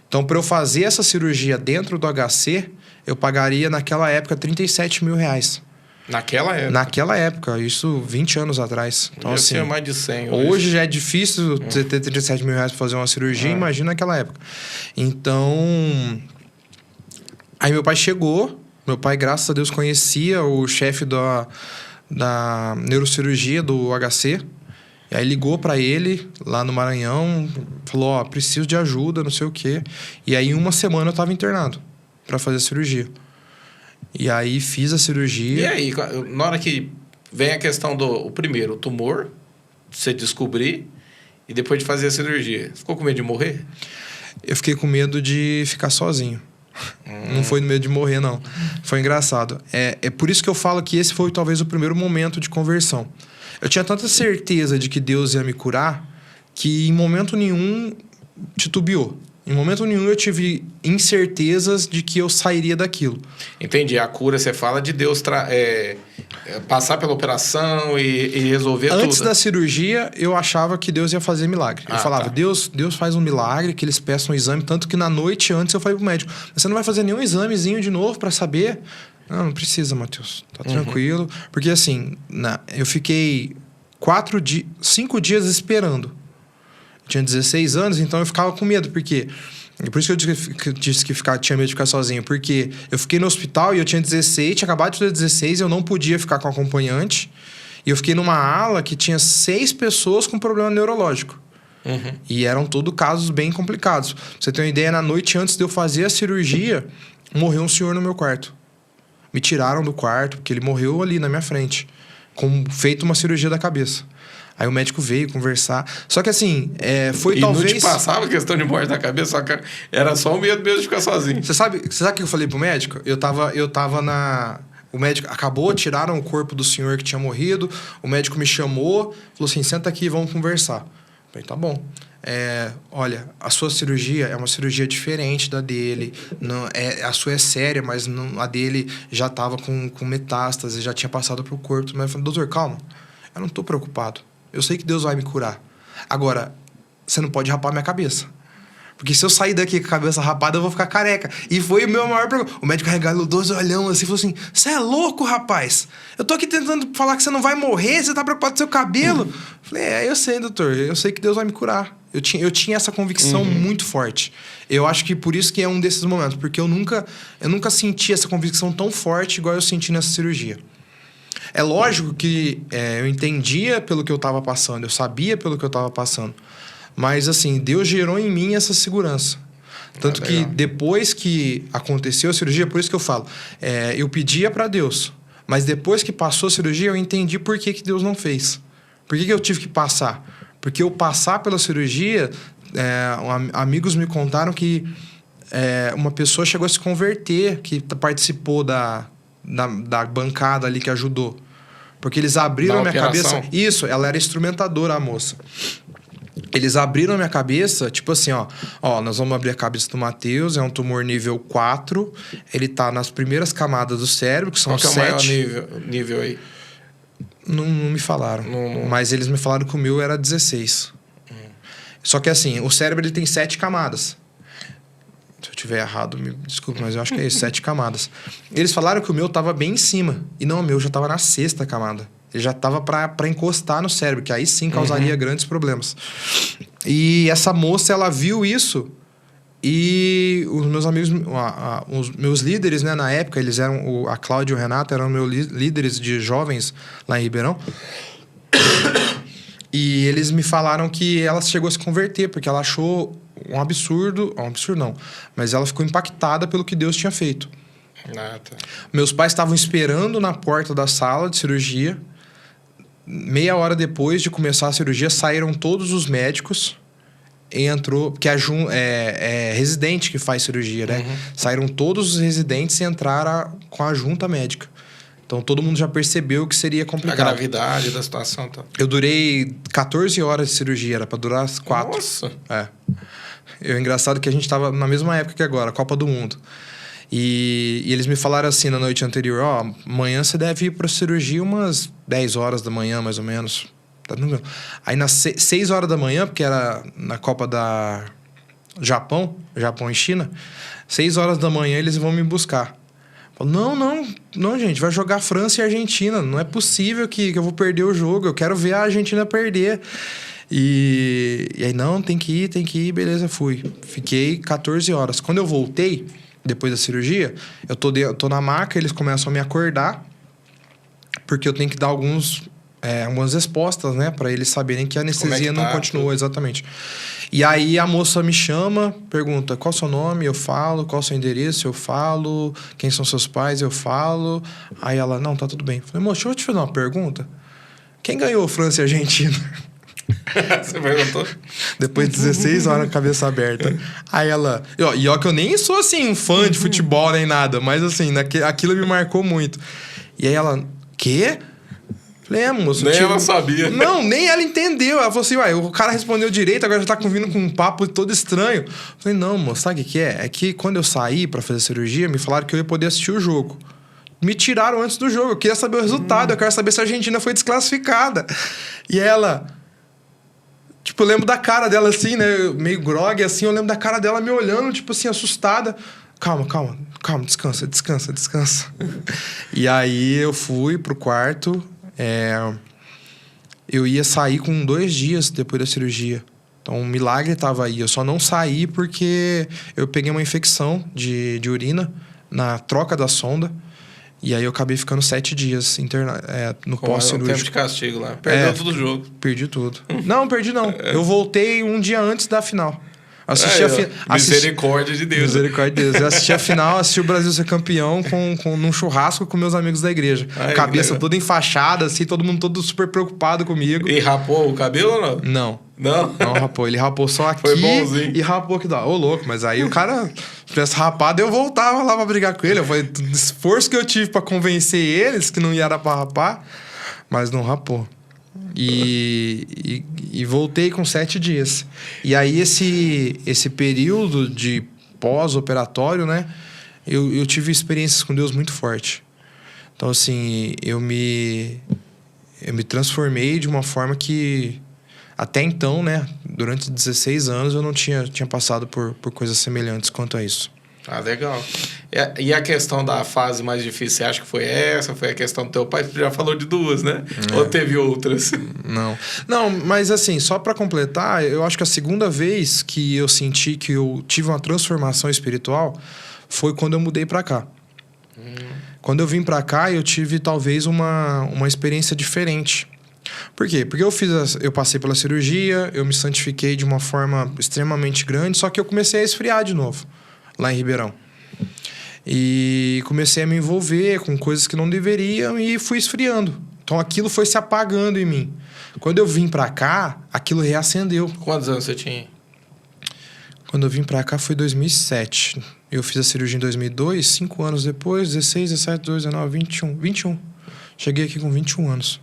Speaker 2: Então, para eu fazer essa cirurgia dentro do HC, eu pagaria naquela época R$37 mil. Naquela época, isso 20 anos atrás. Então,
Speaker 1: já
Speaker 2: assim,
Speaker 1: tinha mais de 100
Speaker 2: hoje já é difícil você ter R$37 mil para fazer uma cirurgia, imagina naquela época. Então, aí meu pai chegou, meu pai, graças a Deus, conhecia o chefe da neurocirurgia do HC, e aí ligou para ele lá no Maranhão, falou, preciso de ajuda, não sei o quê. E aí, em uma semana eu estava internado para fazer a cirurgia. E aí fiz a cirurgia.
Speaker 1: E aí, na hora que vem a questão o tumor, você descobrir, e depois de fazer a cirurgia, ficou com medo de morrer?
Speaker 2: Eu fiquei com medo de ficar sozinho. Não foi medo de morrer, não. Foi engraçado. É por isso que eu falo que esse foi talvez o primeiro momento de conversão. Eu tinha tanta certeza de que Deus ia me curar, que em momento nenhum titubeou. Em momento nenhum eu tive incertezas de que eu sairia daquilo.
Speaker 1: Entendi. A cura, você fala de Deus passar pela operação e resolver tudo.
Speaker 2: Antes da cirurgia, eu achava que Deus ia fazer milagre. Eu falava, Deus faz um milagre, que eles peçam um exame. Tanto que na noite antes eu falei pro médico, você não vai fazer nenhum examezinho de novo para saber? Não precisa, Matheus. Tá tranquilo. Porque assim, eu fiquei 5 dias esperando. Eu tinha 16 anos, então eu ficava com medo, porque... Por isso que eu disse que tinha medo de ficar sozinho, porque eu fiquei no hospital e eu tinha 16, tinha acabado de fazer 16, eu não podia ficar com acompanhante, e eu fiquei numa ala que tinha 6 pessoas com problema neurológico. E eram todos casos bem complicados. Pra você ter uma ideia, na noite antes de eu fazer a cirurgia, morreu um senhor no meu quarto. Me tiraram do quarto, porque ele morreu ali na minha frente, feito uma cirurgia da cabeça. Aí o médico veio conversar. Só que assim, foi talvez...
Speaker 1: E não te passava questão de morte da cabeça, só que era só o medo mesmo de ficar sozinho.
Speaker 2: Você sabe o que eu falei pro médico? Eu tava na... O médico acabou, tiraram o corpo do senhor que tinha morrido. O médico me chamou, falou assim, senta aqui, vamos conversar. Eu falei, tá bom. Olha, a sua cirurgia é uma cirurgia diferente da dele. Não, a sua é séria, mas a dele já tava com metástase, já tinha passado pro corpo. Mas eu falei, doutor, calma, eu não tô preocupado. Eu sei que Deus vai me curar. Agora, você não pode rapar minha cabeça. Porque se eu sair daqui com a cabeça rapada, eu vou ficar careca. E foi o meu maior problema. O médico regalou 12 olhão assim, falou assim, você é louco, rapaz? Eu tô aqui tentando falar que você não vai morrer, você tá preocupado com seu cabelo. Falei, eu sei, doutor, eu sei que Deus vai me curar. Eu tinha essa convicção muito forte. Eu acho que por isso que é um desses momentos. Porque eu nunca senti essa convicção tão forte igual eu senti nessa cirurgia. É lógico que eu entendia pelo que eu estava passando, eu sabia pelo que eu estava passando. Mas, assim, Deus gerou em mim essa segurança. Tanto que depois que aconteceu a cirurgia, por isso que eu falo, eu pedia para Deus. Mas depois que passou a cirurgia, eu entendi por que Deus não fez. Por que eu tive que passar? Porque eu passar pela cirurgia, amigos me contaram que uma pessoa chegou a se converter, que participou da bancada ali que ajudou. Porque eles abriram a minha cabeça. Isso, ela era instrumentadora, a moça. Eles abriram a minha cabeça, tipo assim, ó, nós vamos abrir a cabeça do Matheus, é um tumor nível 4, ele tá nas primeiras camadas do cérebro, que são 7.
Speaker 1: Qual que é o maior nível aí?
Speaker 2: Não me falaram, mas eles me falaram que o meu era 16. Só que assim, o cérebro ele tem 7 camadas. Se eu tiver errado, me desculpe, mas eu acho que é isso, 7 camadas. Eles falaram que o meu tava bem em cima, e não, o meu já tava na 6ª camada. Ele já tava pra encostar no cérebro, que aí sim causaria grandes problemas. E essa moça, ela viu isso e os meus amigos, os meus líderes, né, na época, eles eram, a Cláudia e o Renato eram meus líderes de jovens lá em Ribeirão. E eles me falaram que ela chegou a se converter, porque ela achou um absurdo não, mas ela ficou impactada pelo que Deus tinha feito.
Speaker 1: Ah, tá.
Speaker 2: Meus pais estavam esperando na porta da sala de cirurgia. Meia hora depois de começar a cirurgia, saíram todos os médicos e entrou... Porque é residente que faz cirurgia, né? Saíram todos os residentes e entraram com a junta médica. Então, todo mundo já percebeu que seria complicado.
Speaker 1: A gravidade da situação. Tá.
Speaker 2: Eu durei 14 horas de cirurgia, era pra durar 4.
Speaker 1: Nossa!
Speaker 2: É. É engraçado que a gente tava na mesma época que agora, Copa do Mundo. E eles me falaram assim na noite anterior, amanhã você deve ir pra cirurgia umas 10 horas da manhã, mais ou menos. Tá tranquilo. Aí nas 6 horas da manhã, porque era na Copa da Japão e China, 6 horas da manhã eles vão me buscar. Eu falo, não, gente, vai jogar França e Argentina, não é possível que eu vou perder o jogo, eu quero ver a Argentina perder. E aí, não, tem que ir, beleza, fui. Fiquei 14 horas. Quando eu voltei, depois da cirurgia, eu tô na maca, eles começam a me acordar, porque eu tenho que dar algumas respostas, né? Pra eles saberem que a anestesia não continuou, exatamente. E aí a moça me chama, pergunta, qual é o seu nome? Eu falo. Qual é o seu endereço? Eu falo. Quem são seus pais? Eu falo. Aí ela, não, tá tudo bem. Eu falei, moça, deixa eu te fazer uma pergunta. Quem ganhou França e Argentina?
Speaker 1: Você perguntou?
Speaker 2: Depois de 16 horas, cabeça aberta. Aí ela... E ó que eu nem sou, assim, um fã de futebol nem nada. Mas, assim, aquilo me marcou muito. E aí ela... Quê? Falei, moço...
Speaker 1: Nem ela sabia.
Speaker 2: Não, nem ela entendeu. Ela falou assim, o cara respondeu direito, agora já tá vindo com um papo todo estranho. Falei, não, moço, sabe o que é? É que quando eu saí pra fazer a cirurgia, me falaram que eu ia poder assistir o jogo. Me tiraram antes do jogo. Eu queria saber o resultado. Eu quero saber se a Argentina foi desclassificada. E ela... Tipo, eu lembro da cara dela assim, né? Meio grogue, assim. Eu lembro da cara dela me olhando, tipo assim, assustada. Calma, descansa. E aí eu fui pro quarto. Eu ia sair com 2 dias depois da cirurgia. Então, o milagre tava aí. Eu só não saí porque eu peguei uma infecção de urina na troca da sonda. E aí eu acabei ficando 7 dias no pós-cirúrgico.
Speaker 1: Um tempo de castigo lá. Perdeu todo o jogo.
Speaker 2: Perdi tudo. Não, perdi não. Eu voltei um dia antes da final.
Speaker 1: Misericórdia de Deus.
Speaker 2: Misericórdia de Deus. Eu assisti a final, assisti o Brasil ser campeão num churrasco com meus amigos da igreja. Cabeça toda enfaixada, assim, todo mundo todo super preocupado comigo.
Speaker 1: E rapou o cabelo ou não?
Speaker 2: Não.
Speaker 1: Não?
Speaker 2: Não rapou. Ele rapou só aqui.
Speaker 1: Foi bonzinho.
Speaker 2: E rapou aqui. Ô, louco. Mas aí o cara, se tivesse rapado, eu voltava lá pra brigar com ele. Foi o esforço que eu tive pra convencer eles que não ia dar pra rapar. Mas não rapou. E voltei com 7 dias. E aí esse período de pós-operatório, né? Eu tive experiências com Deus muito forte. Então, assim, eu me transformei de uma forma que... Até então, né? Durante 16 anos eu não tinha passado por coisas semelhantes quanto a isso.
Speaker 1: Ah, legal. E a questão da fase mais difícil, você acha que foi essa? Foi a questão do teu pai? Você já falou de 2, né? Ou teve outras?
Speaker 2: Não, mas assim, só pra completar, eu acho que a segunda vez que eu senti que eu tive uma transformação espiritual foi quando eu mudei pra cá. Quando eu vim pra cá, eu tive talvez uma experiência diferente. Por quê? Porque eu passei pela cirurgia, eu me santifiquei de uma forma extremamente grande, só que eu comecei a esfriar de novo, lá em Ribeirão. E comecei a me envolver com coisas que não deveriam e fui esfriando. Então aquilo foi se apagando em mim. Quando eu vim pra cá, aquilo reacendeu.
Speaker 1: Quantos anos você tinha?
Speaker 2: Quando eu vim pra cá foi 2007. Eu fiz a cirurgia em 2002, 5 anos depois, 16, 17, 18, 19, 21. Cheguei aqui com 21 anos.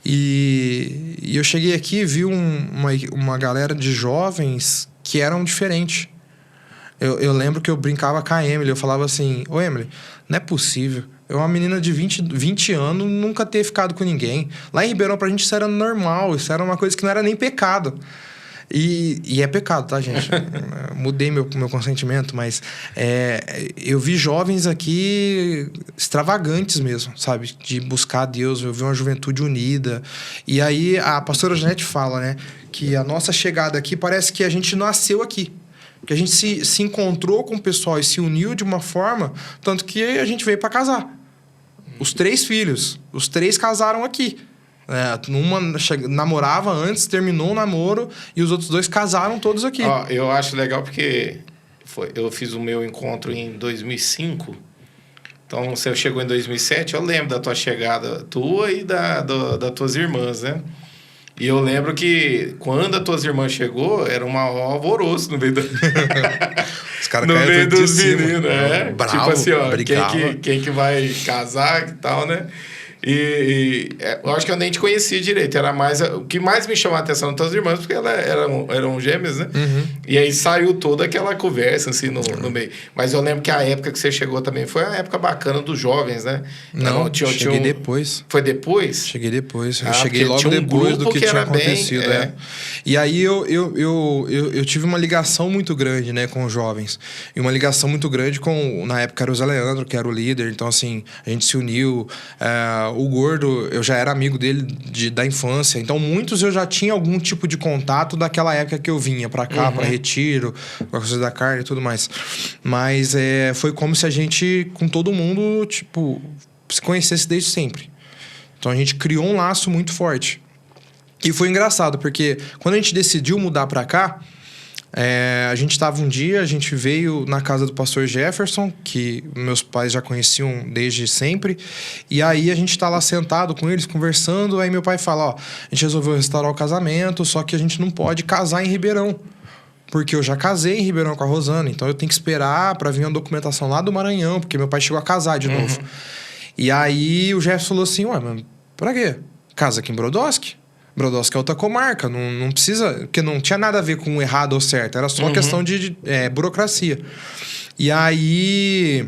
Speaker 2: E eu cheguei aqui e vi uma galera de jovens que eram diferentes. Eu lembro que eu brincava com a Emily, eu falava assim, ô Emily, não é possível. Eu, uma menina de 20 anos, nunca ter ficado com ninguém. Lá em Ribeirão, pra gente, isso era normal, isso era uma coisa que não era nem pecado. E é pecado, tá, gente? Mudei meu consentimento, mas eu vi jovens aqui extravagantes mesmo, sabe? De buscar Deus, eu vi uma juventude unida. E aí a pastora Janete fala, né? Que a nossa chegada aqui parece que a gente nasceu aqui. Que a gente se encontrou com o pessoal e se uniu de uma forma, tanto que a gente veio para casar. Os 3 filhos, os 3 casaram aqui. Uma namorava antes, terminou o namoro e os outros 2 casaram todos aqui.
Speaker 1: Ó, eu acho legal porque eu fiz o meu encontro em 2005. Então, você chegou em 2007, eu lembro da tua chegada, tua e das tuas irmãs, né? E eu lembro que quando as tuas irmãs chegou, era um alvoroço no meio do...
Speaker 2: Os caras
Speaker 1: no meio dos meninos,
Speaker 2: Bravo,
Speaker 1: tipo assim, ó,
Speaker 2: brigava.
Speaker 1: quem que vai casar e tal, né? Eu acho que eu nem te conhecia direito. Era mais... O que mais me chamou a atenção das tuas irmãs, porque elas eram gêmeas, né?
Speaker 2: Uhum.
Speaker 1: E aí saiu toda aquela conversa, assim, no meio. Mas eu lembro que a época que você chegou também foi uma época bacana dos jovens, né?
Speaker 2: Não, cheguei depois.
Speaker 1: Foi depois?
Speaker 2: Cheguei depois. Eu
Speaker 1: Ah,
Speaker 2: cheguei logo depois do que tinha acontecido.
Speaker 1: bem,
Speaker 2: E aí eu tive uma ligação muito grande, né, com os jovens. E uma ligação muito grande com... Na época era o Zé Leandro, que era o líder. Então, assim, a gente se uniu. O Gordo, eu já era amigo dele da infância. Então, muitos eu já tinha algum tipo de contato daquela época que eu vinha pra cá, pra Retiro, com a coisa da carne e tudo mais. Mas foi como se a gente, com todo mundo, tipo, se conhecesse desde sempre. Então, a gente criou um laço muito forte. E foi engraçado, porque quando a gente decidiu mudar pra cá, a gente estava um dia, a gente veio na casa do pastor Jefferson, que meus pais já conheciam desde sempre, e aí a gente tá lá sentado com eles, conversando, aí meu pai fala, ó, a gente resolveu restaurar o casamento, só que a gente não pode casar em Ribeirão, porque eu já casei em Ribeirão com a Rosana, então eu tenho que esperar para vir uma documentação lá do Maranhão, porque meu pai chegou a casar de novo. E aí o Jefferson falou assim, ué, mas pra quê? Casa aqui em Brodowski? Brodowski é outra comarca, não precisa... Porque não tinha nada a ver com errado ou certo, era só uma questão de burocracia. E aí...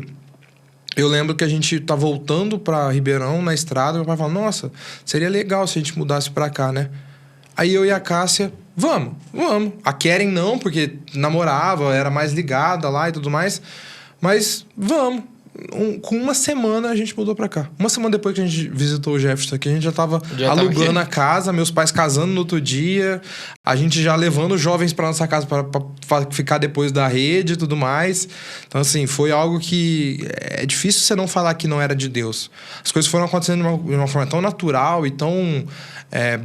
Speaker 2: Eu lembro que a gente tá voltando pra Ribeirão, na estrada, meu pai falou, nossa, seria legal se a gente mudasse pra cá, né? Aí eu e a Cássia, vamos. A Keren não, porque namorava, era mais ligada lá e tudo mais, mas vamos. Com uma semana a gente mudou pra cá. Uma semana depois que a gente visitou o Jefferson aqui, a gente já tava alugando a casa, meus pais casando no outro dia, a gente já levando jovens pra nossa casa pra ficar depois da rede e tudo mais. Então, assim, foi algo que é difícil você não falar que não era de Deus. As coisas foram acontecendo de uma forma tão natural e tão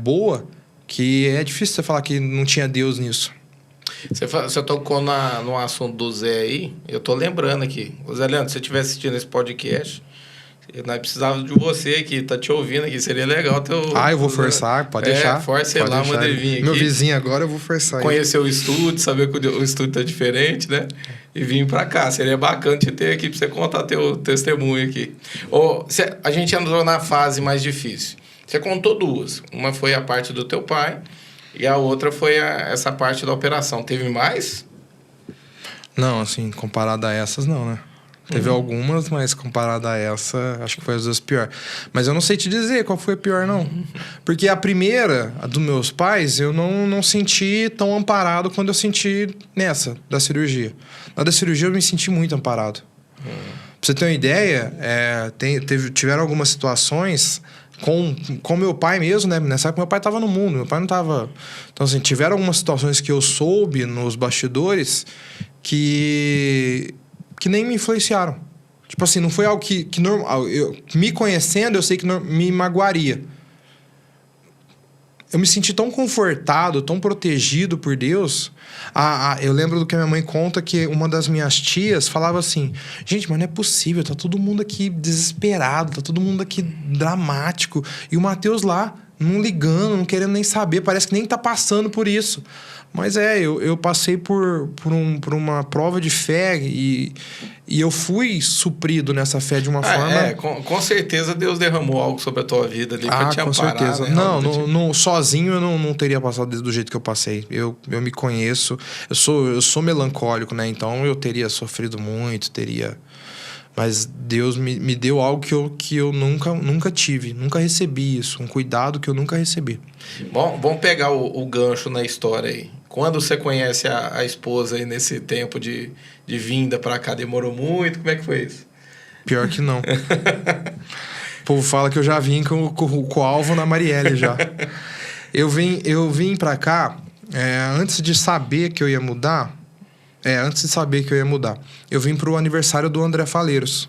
Speaker 2: boa que é difícil você falar que não tinha Deus nisso.
Speaker 1: Você tocou no assunto do Zé aí, eu tô lembrando aqui. Ô Zé Leandro, se você estiver assistindo esse podcast, nós precisávamos de você aqui, tá te ouvindo aqui, seria legal ter o...
Speaker 2: eu vou forçar, pode deixar.
Speaker 1: Força lá, manda ele vir aqui.
Speaker 2: Meu vizinho agora, eu vou forçar.
Speaker 1: Conhecer o estúdio, saber que o estúdio tá diferente, né? E vir pra cá, seria bacana te ter aqui pra você contar teu testemunho aqui. A gente entrou na fase mais difícil. Você contou 2. Uma foi a parte do teu pai... E a outra foi essa parte da operação. Teve mais?
Speaker 2: Não, assim, comparado a essas, não, né? Teve algumas, mas comparado a essa, acho que foi as 2 piores. Mas eu não sei te dizer qual foi a pior, não. Porque a primeira, a dos meus pais, eu não senti tão amparado quando eu senti nessa, da cirurgia. Na da cirurgia eu me senti muito amparado. Pra você ter uma ideia, tiveram algumas situações... Com meu pai mesmo, né? Nessa época meu pai estava no mundo, meu pai não estava... Então, assim, tiveram algumas situações que eu soube nos bastidores que nem me influenciaram. Tipo assim, não foi algo que normal... Me conhecendo, eu sei que me magoaria. Eu me senti tão confortado, tão protegido por Deus. Eu lembro do que a minha mãe conta, que uma das minhas tias falava assim, gente, mas não é possível, tá todo mundo aqui desesperado, tá todo mundo aqui dramático. E o Matheus lá, não ligando, não querendo nem saber, parece que nem tá passando por isso. Mas eu passei por uma prova de fé e eu fui suprido nessa fé de uma forma...
Speaker 1: Com certeza Deus derramou algo sobre a tua vida ali pra te amparar.
Speaker 2: Com certeza.
Speaker 1: Né?
Speaker 2: Não, sozinho eu não teria passado do jeito que eu passei. Eu me conheço, eu sou melancólico, né? Então eu teria sofrido muito, Mas Deus me deu algo que eu nunca tive, nunca recebi isso. Um cuidado que eu nunca recebi.
Speaker 1: Bom, vamos pegar o gancho na história aí. Quando você conhece a esposa aí nesse tempo de vinda pra cá, demorou muito? Como é que foi isso?
Speaker 2: Pior que não. O povo fala que eu já vim com o alvo na Marielle já. Eu vim pra cá antes de saber que eu ia mudar. Eu vim pro aniversário do André Faleiros.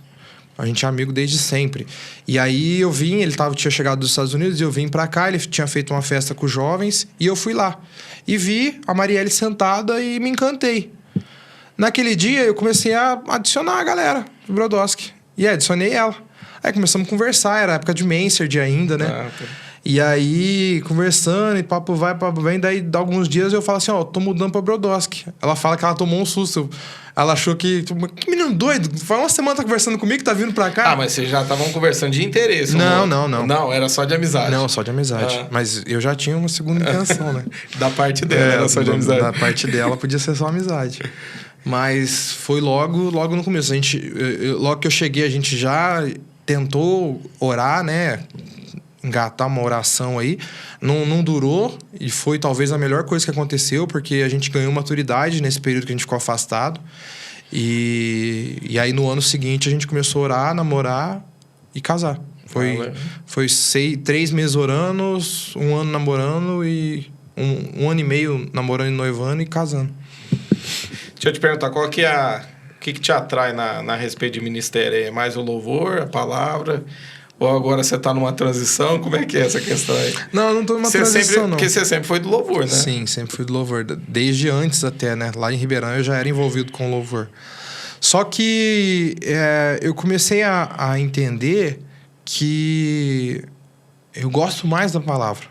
Speaker 2: A gente é amigo desde sempre. E aí eu vim, ele tinha chegado dos Estados Unidos, e eu vim pra cá, ele tinha feito uma festa com os jovens, e eu fui lá. E vi a Marielle sentada e me encantei. Naquele dia eu comecei a adicionar a galera do Brodowski. E adicionei ela. Aí começamos a conversar, era época de Mansard ainda, né? E aí, conversando, e papo vai, papo vem. Daí, alguns dias, eu falo assim, tô mudando pra Brodowski. Ela fala que ela tomou um susto. Ela achou que menino doido, faz uma semana tá conversando comigo, tá vindo pra cá.
Speaker 1: Mas vocês já estavam conversando de interesse.
Speaker 2: Não.
Speaker 1: Não, era só de amizade.
Speaker 2: Não, só de amizade. Mas eu já tinha uma segunda intenção, né?
Speaker 1: Da parte dela, era só de amizade.
Speaker 2: Da parte dela podia ser só amizade. Mas foi logo no começo. Logo que eu cheguei, a gente já tentou orar, né? Engatar uma oração aí. Não durou, e foi talvez a melhor coisa que aconteceu, porque a gente ganhou maturidade nesse período que a gente ficou afastado. E aí no ano seguinte a gente começou a orar, namorar e casar. Foi 3 meses orando, 1 ano namorando e um ano e meio namorando e noivando e casando.
Speaker 1: Deixa eu te perguntar, qual que é o que te atrai na respeito de ministério? É mais o louvor, a palavra? Ou agora você está numa transição? Como é que é essa questão aí?
Speaker 2: Não estou numa transição, não.
Speaker 1: Porque você sempre foi do louvor, né?
Speaker 2: Sim, sempre fui do louvor. Desde antes até, né? Lá em Ribeirão eu já era envolvido com louvor. Só que eu comecei a entender que eu gosto mais da palavra.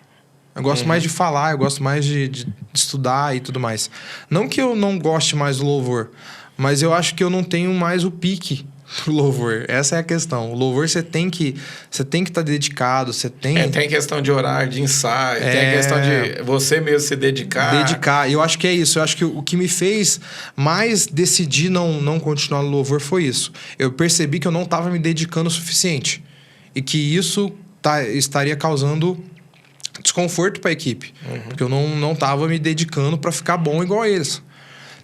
Speaker 2: Eu gosto mais de falar, eu gosto mais de estudar e tudo mais. Não que eu não goste mais do louvor, mas eu acho que eu não tenho mais o pique pro louvor. Essa é a questão. O louvor você tem que estar dedicado, você tem...
Speaker 1: tem questão de orar, de ensaio, tem a questão de você mesmo se dedicar.
Speaker 2: Eu acho que é isso. Eu acho que o que me fez mais decidir não continuar no louvor foi isso. Eu percebi que eu não estava me dedicando o suficiente. E que isso estaria causando desconforto para a equipe. Porque eu não estava me dedicando para ficar bom igual a eles.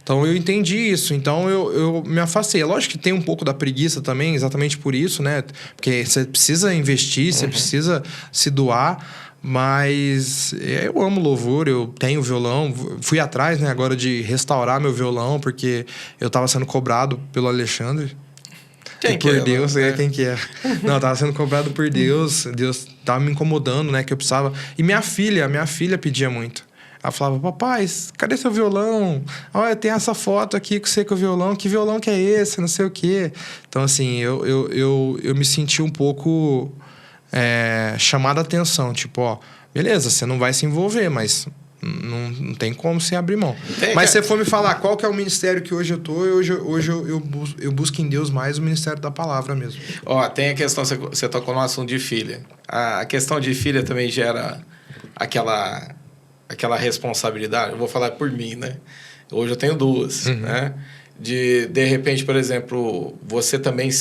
Speaker 2: Então, eu entendi isso. Então, eu me afastei. É lógico que tem um pouco da preguiça também, exatamente por isso, né? Porque você precisa investir, você precisa se doar. Mas eu amo louvor, eu tenho violão. Fui atrás, né, agora de restaurar meu violão, porque eu estava sendo cobrado pelo Alexandre.
Speaker 1: Quem
Speaker 2: por Deus, quem que é? Não, eu tava sendo cobrado por Deus. Deus tava me incomodando, né? Que eu precisava... E minha filha pedia muito. Ela falava, papai, cadê seu violão? Olha, tem essa foto aqui com você com o violão. Que violão que é esse? Não sei o quê. Então, assim, eu me senti um pouco chamado a atenção. Tipo, beleza, você não vai se envolver, mas não tem como você abrir mão. Mas se você for me falar qual que é o ministério que hoje eu tô, hoje eu busco em Deus mais o ministério da palavra mesmo.
Speaker 1: Tem a questão, você tocou no assunto de filha. A questão de filha também gera aquela responsabilidade. Eu vou falar por mim, né? Hoje eu tenho 2, né? De repente, por exemplo, você também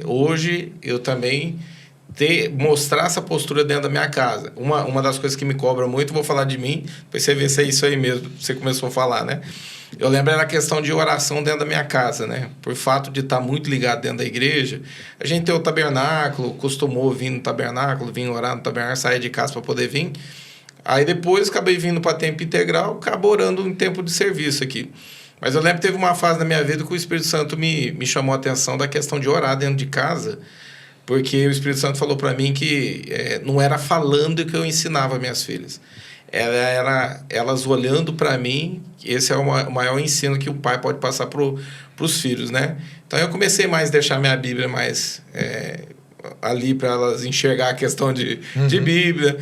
Speaker 1: hoje eu também mostrar essa postura dentro da minha casa. Uma das coisas que me cobra muito, vou falar de mim, depois você vê se é isso aí mesmo, você começou a falar, né? Eu lembro era a questão de oração dentro da minha casa, né? Por fato de estar muito ligado dentro da igreja, a gente tem o tabernáculo, costumou vir no tabernáculo, vir orar no tabernáculo, sair de casa para poder vir. Aí depois acabei vindo para tempo integral, acabo orando em tempo de serviço aqui. Mas eu lembro que teve uma fase na minha vida que o Espírito Santo me chamou a atenção da questão de orar dentro de casa, porque o Espírito Santo falou para mim que não era falando que eu ensinava minhas filhas. Era elas olhando para mim, esse é o maior ensino que o pai pode passar para os filhos, né? Então eu comecei mais a deixar minha Bíblia mais ali para elas enxergar a questão de Bíblia.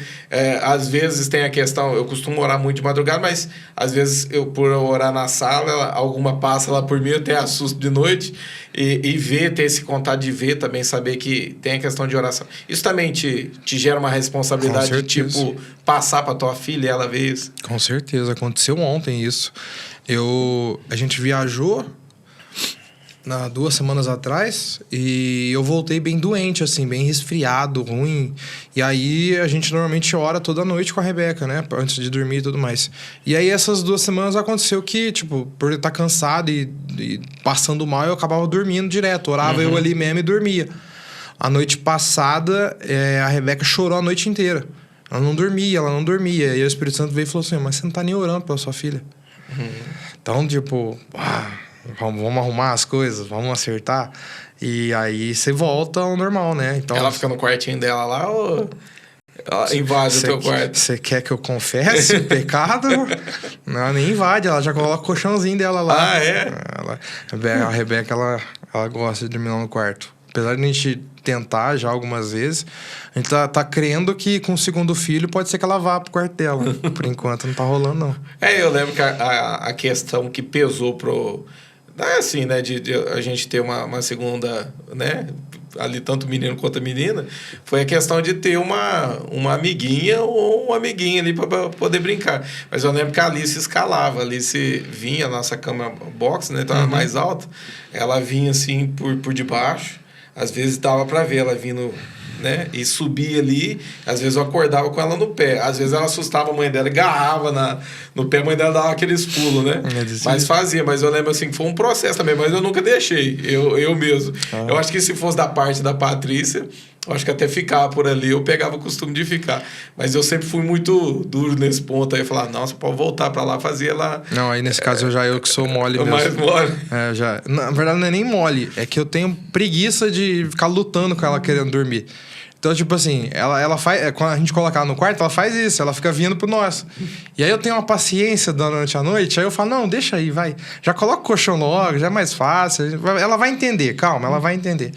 Speaker 1: Às vezes tem a questão, eu costumo orar muito de madrugada, mas às vezes eu, por orar na sala, alguma passa lá por mim, eu até assusto de noite. E ver, ter esse contato de ver também, saber que tem a questão de oração. Isso também te gera uma responsabilidade de, tipo, passar para tua filha e ela ver isso?
Speaker 2: Com certeza. Aconteceu ontem isso. A gente viajou 2 semanas atrás e eu voltei bem doente, assim, bem resfriado, ruim. E aí a gente normalmente ora toda noite com a Rebeca, né? Antes de dormir e tudo mais. E aí essas 2 semanas aconteceu que, tipo, por eu estar cansado e passando mal, eu acabava dormindo direto. Orava eu ali mesmo e dormia. A noite passada, a Rebeca chorou a noite inteira. Ela não dormia. E o Espírito Santo veio e falou assim, mas você não tá nem orando pela sua filha. Então, tipo... Vamos arrumar as coisas, vamos acertar. E aí você volta ao normal, né? Então,
Speaker 1: ela fica no quartinho dela lá ou ela invade o teu quarto?
Speaker 2: Você quer que eu confesse o pecado? Não, ela nem invade, ela já coloca o colchãozinho dela lá.
Speaker 1: Ah, é?
Speaker 2: A Rebeca, ela gosta de dormir lá no quarto. Apesar de a gente tentar já algumas vezes, a gente tá crendo que com o segundo filho pode ser que ela vá pro quarto dela. Por enquanto não tá rolando, não.
Speaker 1: Eu lembro que a questão que pesou pro... assim, né, de a gente ter uma segunda, né, ali tanto menino quanto a menina, foi a questão de ter uma amiguinha ou um amiguinho ali para poder brincar. Mas eu lembro que a Alice escalava, a Alice vinha, a nossa cama box, né, tava mais alta, ela vinha assim por debaixo, às vezes dava para ver ela vindo, né, e subia ali, às vezes eu acordava com ela no pé, às vezes ela assustava a mãe dela, agarrava no pé, a mãe dela dava aqueles pulos, né, mas fazia, mas eu lembro assim que foi um processo também, mas eu nunca deixei, eu mesmo. Eu acho que se fosse da parte da Patrícia, eu acho que até ficava por ali, eu pegava o costume de ficar, mas eu sempre fui muito duro nesse ponto, aí eu falava, não, você pode voltar pra lá, fazer lá.
Speaker 2: Não, aí nesse caso eu que sou mole mesmo.
Speaker 1: Mais mole.
Speaker 2: Na verdade não é nem mole, é que eu tenho preguiça de ficar lutando com ela querendo dormir. Então, tipo assim, ela faz... Quando a gente coloca ela no quarto, ela faz isso. Ela fica vindo pro nosso. E aí eu tenho uma paciência durante a noite. Aí eu falo, não, deixa aí, vai. Já coloca o colchão logo, já é mais fácil. Ela vai entender, calma, ela vai entender.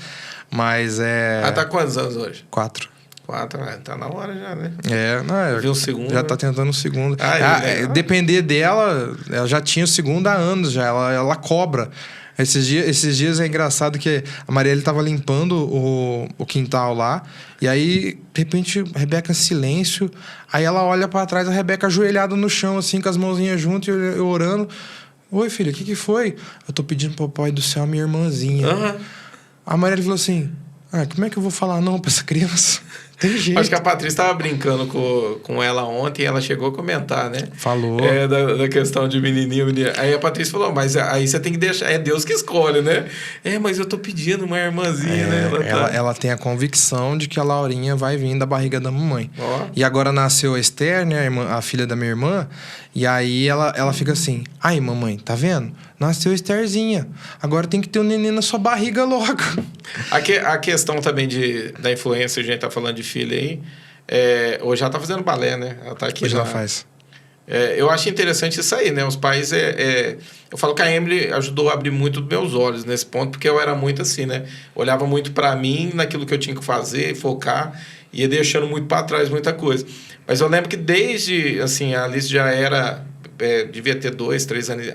Speaker 2: Mas é...
Speaker 1: Ela tá quantos anos hoje?
Speaker 2: 4.
Speaker 1: 4, tá na hora já, né?
Speaker 2: Viu
Speaker 1: o segundo.
Speaker 2: Já tá tentando o segundo. Depender dela, ela já tinha o segundo há anos já. Ela cobra. Esses dias é engraçado que a Marielle tava limpando o quintal lá. E aí, de repente, a Rebeca em silêncio. Aí ela olha pra trás, a Rebeca ajoelhada no chão, assim, com as mãozinhas juntas, e eu orando. Oi, filha, o que foi? Eu tô pedindo pro Papai do Céu a minha irmãzinha. A Marielle falou assim, como é que eu vou falar não pra essa criança? Tem jeito.
Speaker 1: Acho que a Patrícia estava brincando com ela ontem e ela chegou a comentar, né?
Speaker 2: Falou.
Speaker 1: Da questão de menininho. Aí a Patrícia falou, mas aí você tem que deixar, é Deus que escolhe, né? Mas eu tô pedindo uma irmãzinha, né?
Speaker 2: Ela tem a convicção de que a Laurinha vai vir da barriga da mamãe. E agora nasceu a Esther, né? A filha da minha irmã. E aí ela fica assim, aí mamãe, tá vendo? Nasceu a Estherzinha. Agora tem que ter um neném na sua barriga logo.
Speaker 1: A questão também da influência, a gente tá falando de filha aí. Hoje ela tá fazendo balé, né? Ela tá aqui.
Speaker 2: Hoje ela faz.
Speaker 1: Eu acho interessante isso aí, né? Os pais... eu falo que a Emily ajudou a abrir muito os meus olhos nesse ponto, porque eu era muito assim, né? Olhava muito para mim, naquilo que eu tinha que fazer, focar, ia deixando muito para trás muita coisa. Mas eu lembro que desde, assim, a Alice já era... devia ter 2, 3 anos...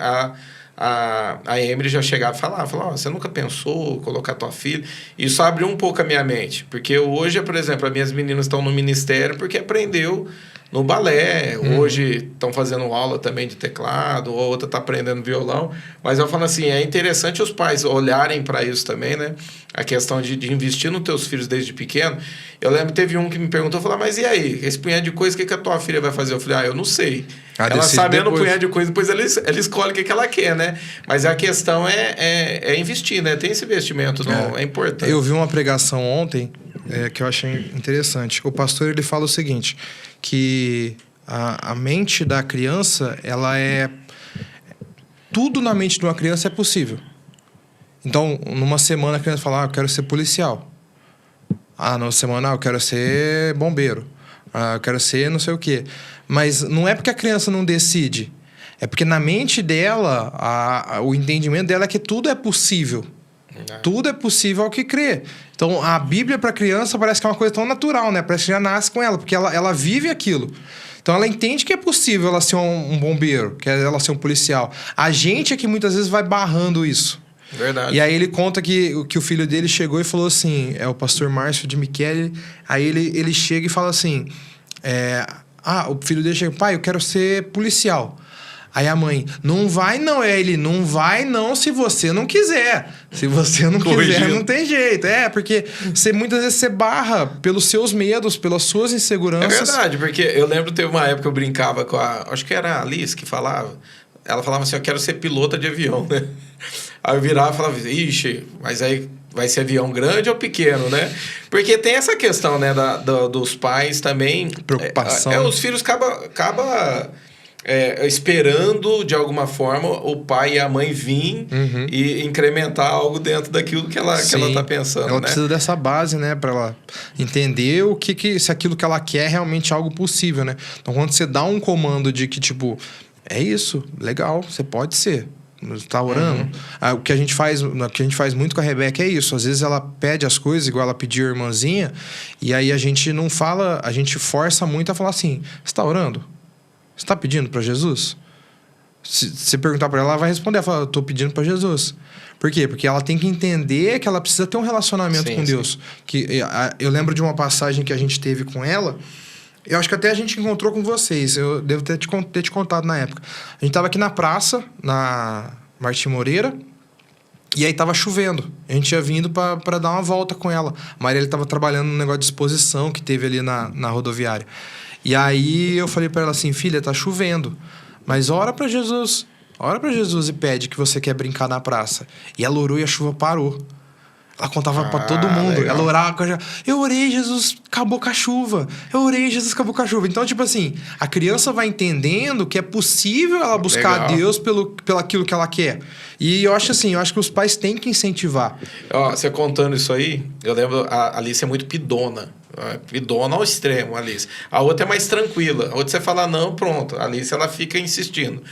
Speaker 1: A Emily já chegava e falava, você nunca pensou colocar tua filha? Isso abriu um pouco a minha mente, porque hoje, por exemplo, as minhas meninas estão no ministério porque aprendeu no balé, hoje estão fazendo aula também de teclado, ou outra está aprendendo violão, mas eu falo assim, é interessante os pais olharem para isso também, né? A questão de investir nos teus filhos desde pequeno. Eu lembro que teve um que me perguntou, falou, mas e aí, esse punhado de coisa, o que a tua filha vai fazer? Eu falei, eu não sei. Ela sabendo o punhado de coisa, depois ela escolhe o que ela quer, né? Mas a questão é investir, né? Tem esse investimento, não, é importante.
Speaker 2: Eu vi uma pregação ontem que eu achei interessante. O pastor, ele fala o seguinte, que a mente da criança, ela é... Tudo na mente de uma criança é possível. Então, numa semana a criança fala, eu quero ser policial. Numa semana, eu quero ser bombeiro. Eu quero ser não sei o quê. Mas não é porque a criança não decide. É porque na mente dela, o entendimento dela é que tudo é possível. Tudo é possível ao que crê. Então, a Bíblia para criança parece que é uma coisa tão natural, né? Parece que já nasce com ela, porque ela vive aquilo. Então, ela entende que é possível ela ser um bombeiro, que é ela ser um policial. A gente é que muitas vezes vai barrando isso.
Speaker 1: Verdade.
Speaker 2: E aí ele conta que o filho dele chegou e falou assim, é o pastor Márcio de Michele, aí ele chega e fala assim, o filho dele chega, pai, eu quero ser policial. Aí a mãe, não vai não, não vai não se você não quiser. Se você não quiser, não tem jeito. Porque muitas vezes você barra pelos seus medos, pelas suas inseguranças.
Speaker 1: É verdade, porque eu lembro que teve uma época que eu brincava com acho que era a Alice que falava. Ela falava assim, eu quero ser pilota de avião, né? Aí eu virava e falava, ixi, mas aí vai ser avião grande ou pequeno, né? Porque tem essa questão, né, dos pais também.
Speaker 2: Preocupação.
Speaker 1: Os filhos acabam esperando, de alguma forma, o pai e a mãe vir e incrementar algo dentro daquilo que ela tá pensando,
Speaker 2: ela
Speaker 1: né?
Speaker 2: precisa dessa base, né? Pra ela entender se aquilo que ela quer é realmente algo possível, né? Então, quando você dá um comando de que, tipo, é isso, legal, você pode ser. Tá orando. O que a gente faz muito com a Rebeca é isso. Às vezes ela pede as coisas, igual ela pediu a irmãzinha, e aí a gente não fala, a gente força muito a falar assim, você tá orando? Você tá pedindo para Jesus? Se você perguntar para ela, ela vai responder, ela fala, eu tô pedindo para Jesus. Por quê? Porque ela tem que entender que ela precisa ter um relacionamento com Deus. Eu lembro de uma passagem que a gente teve com ela, eu acho que até a gente encontrou com vocês. Eu devo ter te contado na época. A gente tava aqui na praça, na Martim Moreira, e aí tava chovendo. A gente tinha vindo para dar uma volta com ela. A Maria tava trabalhando num negócio de exposição que teve ali na rodoviária. E aí eu falei para ela assim, filha, tá chovendo, mas ora para Jesus. Ora para Jesus e pede que você quer brincar na praça. E ela orou e a chuva parou. Ela contava pra todo mundo. Legal. Ela orava, eu orei, Jesus acabou com a chuva. Eu orei, Jesus acabou com a chuva. Então, tipo assim, a criança vai entendendo que é possível ela buscar a Deus pelo aquilo que ela quer. E eu acho que os pais têm que incentivar.
Speaker 1: Você contando isso aí, eu lembro, a Alice é muito pidona. Pidona ao extremo, a Alice. A outra é mais tranquila. A outra você fala não, pronto. A Alice, ela fica insistindo.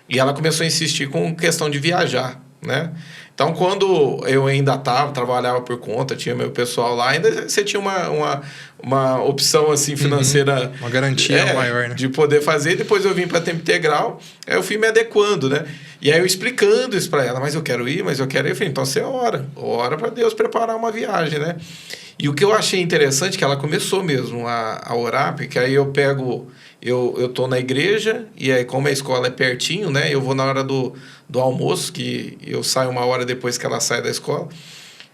Speaker 1: E ela começou a insistir com questão de viajar, né? Então, quando eu ainda trabalhava por conta, tinha meu pessoal lá, ainda você tinha uma opção assim financeira...
Speaker 2: Uma garantia maior, né?
Speaker 1: De poder fazer. Depois eu vim para tempo integral, aí eu fui me adequando, né? E aí eu explicando isso para ela, mas eu quero ir. Eu falei, então você ora para Deus preparar uma viagem, né? E o que eu achei interessante é que ela começou mesmo a orar, porque aí eu pego... Eu tô na igreja, e aí como a escola é pertinho, né? Eu vou na hora do almoço, que eu saio uma hora depois que ela sai da escola.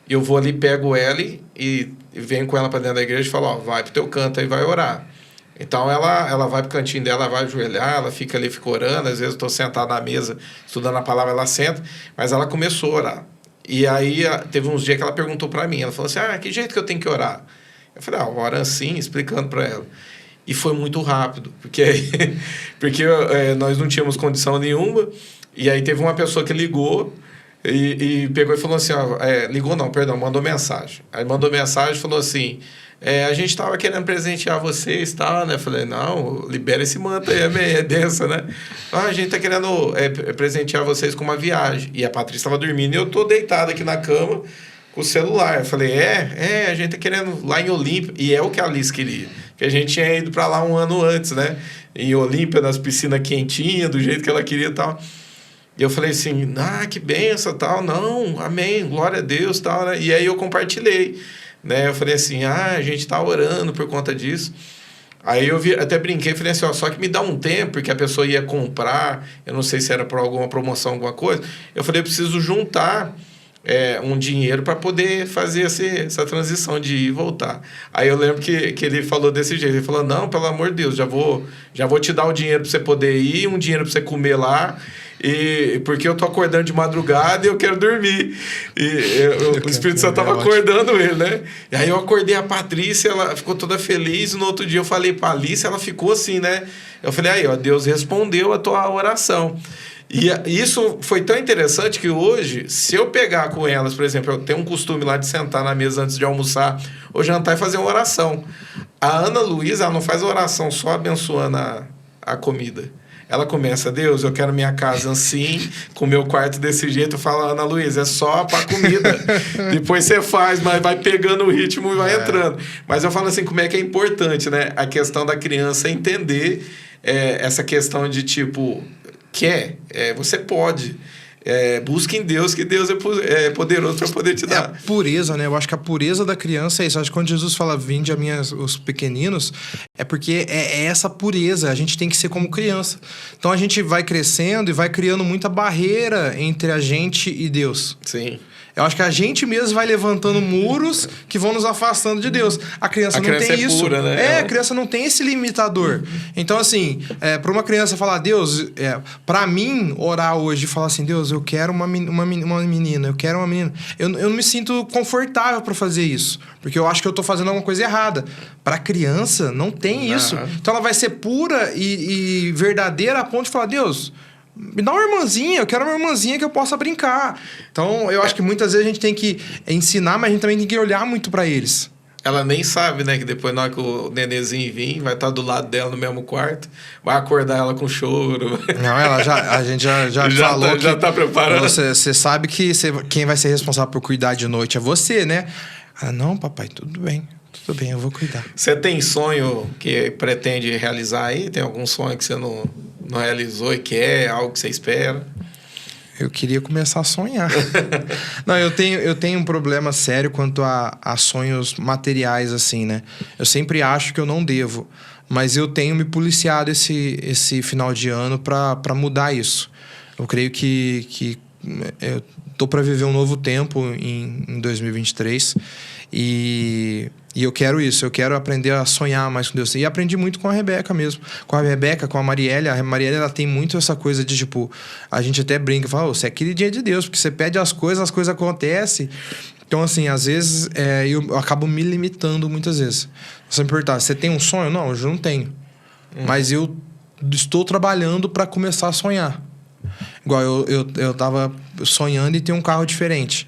Speaker 1: Eu vou ali, pego ela e venho com ela para dentro da igreja e falo, vai pro teu canto aí, vai orar. Então ela vai pro cantinho dela, vai ajoelhar, ela fica ali, fica orando. Às vezes eu tô sentado na mesa, estudando a palavra, ela senta. Mas ela começou a orar. E aí teve uns dias que ela perguntou para mim, ela falou assim, que jeito que eu tenho que orar? Eu falei, ora assim, explicando para ela. E foi muito rápido, porque nós não tínhamos condição nenhuma. E aí teve uma pessoa que ligou e pegou e falou assim, mandou mensagem. Aí mandou mensagem e falou assim, a gente estava querendo presentear vocês e tal, né? Eu falei, não, libera esse manto aí, é densa, né? A gente tá querendo presentear vocês com uma viagem. E a Patrícia estava dormindo e eu tô deitado aqui na cama com o celular. Eu falei, a gente tá querendo lá em Olímpia. E é o que a Alice queria. Que a gente tinha ido para lá um ano antes, né? Em Olímpia, nas piscinas quentinhas, do jeito que ela queria e tal. E eu falei assim, que benção, tal. Não, amém, glória a Deus, tal, né? E aí eu compartilhei, né? Eu falei assim, a gente tá orando por conta disso. Aí eu até brinquei, falei assim, só que me dá um tempo, porque a pessoa ia comprar, eu não sei se era por alguma promoção, alguma coisa. Eu falei, eu preciso juntar um dinheiro para poder fazer essa transição de ir e voltar. Aí eu lembro que ele falou desse jeito, ele falou, não, pelo amor de Deus, já vou te dar o dinheiro para você poder ir, um dinheiro para você comer lá, porque eu tô acordando de madrugada e eu quero dormir. O Espírito Santo estava acordando ele, né? E aí eu acordei a Patrícia, ela ficou toda feliz, e no outro dia eu falei para a Alice, ela ficou assim, né? Eu falei, Deus respondeu a tua oração. E isso foi tão interessante que hoje, se eu pegar com elas, por exemplo, eu tenho um costume lá de sentar na mesa antes de almoçar ou jantar e fazer uma oração. A Ana Luísa, ela não faz oração só abençoando a comida? Ela começa, Deus, eu quero minha casa assim, com meu quarto desse jeito. Eu falo, Ana Luísa, é só pra comida. Depois você faz, mas vai pegando o ritmo e vai entrando. Mas eu falo assim, como é que é importante, né? A questão da criança entender essa questão de tipo, você pode. Busque em Deus, que Deus é poderoso para poder te dar.
Speaker 2: A pureza, né? Eu acho que a pureza da criança é isso. Eu acho que quando Jesus fala, vinde a mim os pequeninos, é porque é essa pureza. A gente tem que ser como criança. Então a gente vai crescendo e vai criando muita barreira entre a gente e Deus.
Speaker 1: Sim.
Speaker 2: Eu acho que a gente mesmo vai levantando muros que vão nos afastando de Deus. A criança não tem isso.
Speaker 1: Pura, né?
Speaker 2: A criança não tem esse limitador. Então, assim, para uma criança falar, Deus, para mim, orar hoje e falar assim, Deus, eu quero uma menina, eu quero uma menina. Eu não me sinto confortável para fazer isso. Porque eu acho que eu tô fazendo alguma coisa errada. Para criança, não tem isso. Então, ela vai ser pura e verdadeira a ponto de falar, Deus, me dá uma irmãzinha, eu quero uma irmãzinha que eu possa brincar. Então, eu acho que muitas vezes a gente tem que ensinar, mas a gente também tem que olhar muito para eles.
Speaker 1: Ela nem sabe, né? Que depois, na hora que o nenenzinho vir, vai estar do lado dela no mesmo quarto, vai acordar ela com choro.
Speaker 2: Não, a gente já falou
Speaker 1: já tá preparando.
Speaker 2: Você sabe que quem vai ser responsável por cuidar de noite é você, né? Ah, não, papai, tudo bem, eu vou cuidar.
Speaker 1: Você tem sonho que pretende realizar aí? Tem algum sonho que você não realizou e quer? Algo que você espera?
Speaker 2: Eu queria começar a sonhar. Não, eu tenho um problema sério quanto a sonhos materiais, assim, né? Eu sempre acho que eu não devo, mas eu tenho me policiado esse final de ano para mudar isso. Eu creio que eu tô para viver um novo tempo em 2023 e eu quero isso, eu quero aprender a sonhar mais com Deus. E aprendi muito com a Rebeca mesmo. Com a Rebeca, com a Marielle. A Marielle, ela tem muito essa coisa de, tipo... A gente até brinca, fala, você é queridinha de Deus, porque você pede as coisas acontecem. Então, assim, às vezes, eu acabo me limitando muitas vezes. Se você me perguntar, você tem um sonho? Não, eu não tenho. Mas eu estou trabalhando para começar a sonhar. Igual eu tava sonhando em ter um carro diferente.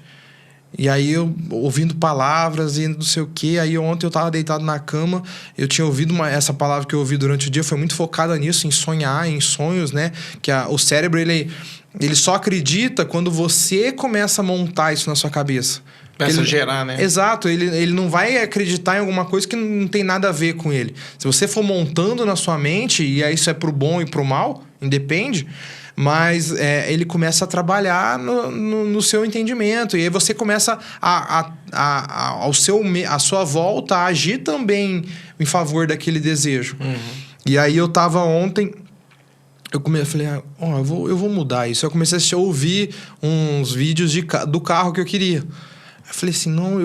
Speaker 2: E aí eu ouvindo palavras e não sei o que. Aí ontem eu tava deitado na cama, eu tinha ouvido essa palavra que eu ouvi durante o dia, foi muito focada nisso, em sonhar, em sonhos, né? Que o cérebro, ele só acredita quando você começa a montar isso na sua cabeça.
Speaker 1: Começa a gerar, né?
Speaker 2: Exato, ele não vai acreditar em alguma coisa que não tem nada a ver com ele. Se você for montando na sua mente, e aí isso é pro bom e pro mal, independe... Mas ele começa a trabalhar no seu entendimento. E aí você começa a sua volta a agir também em favor daquele desejo. E aí eu tava ontem... Eu falei, eu vou mudar isso. Eu comecei a ouvir uns vídeos do carro que eu queria. Eu falei assim, não,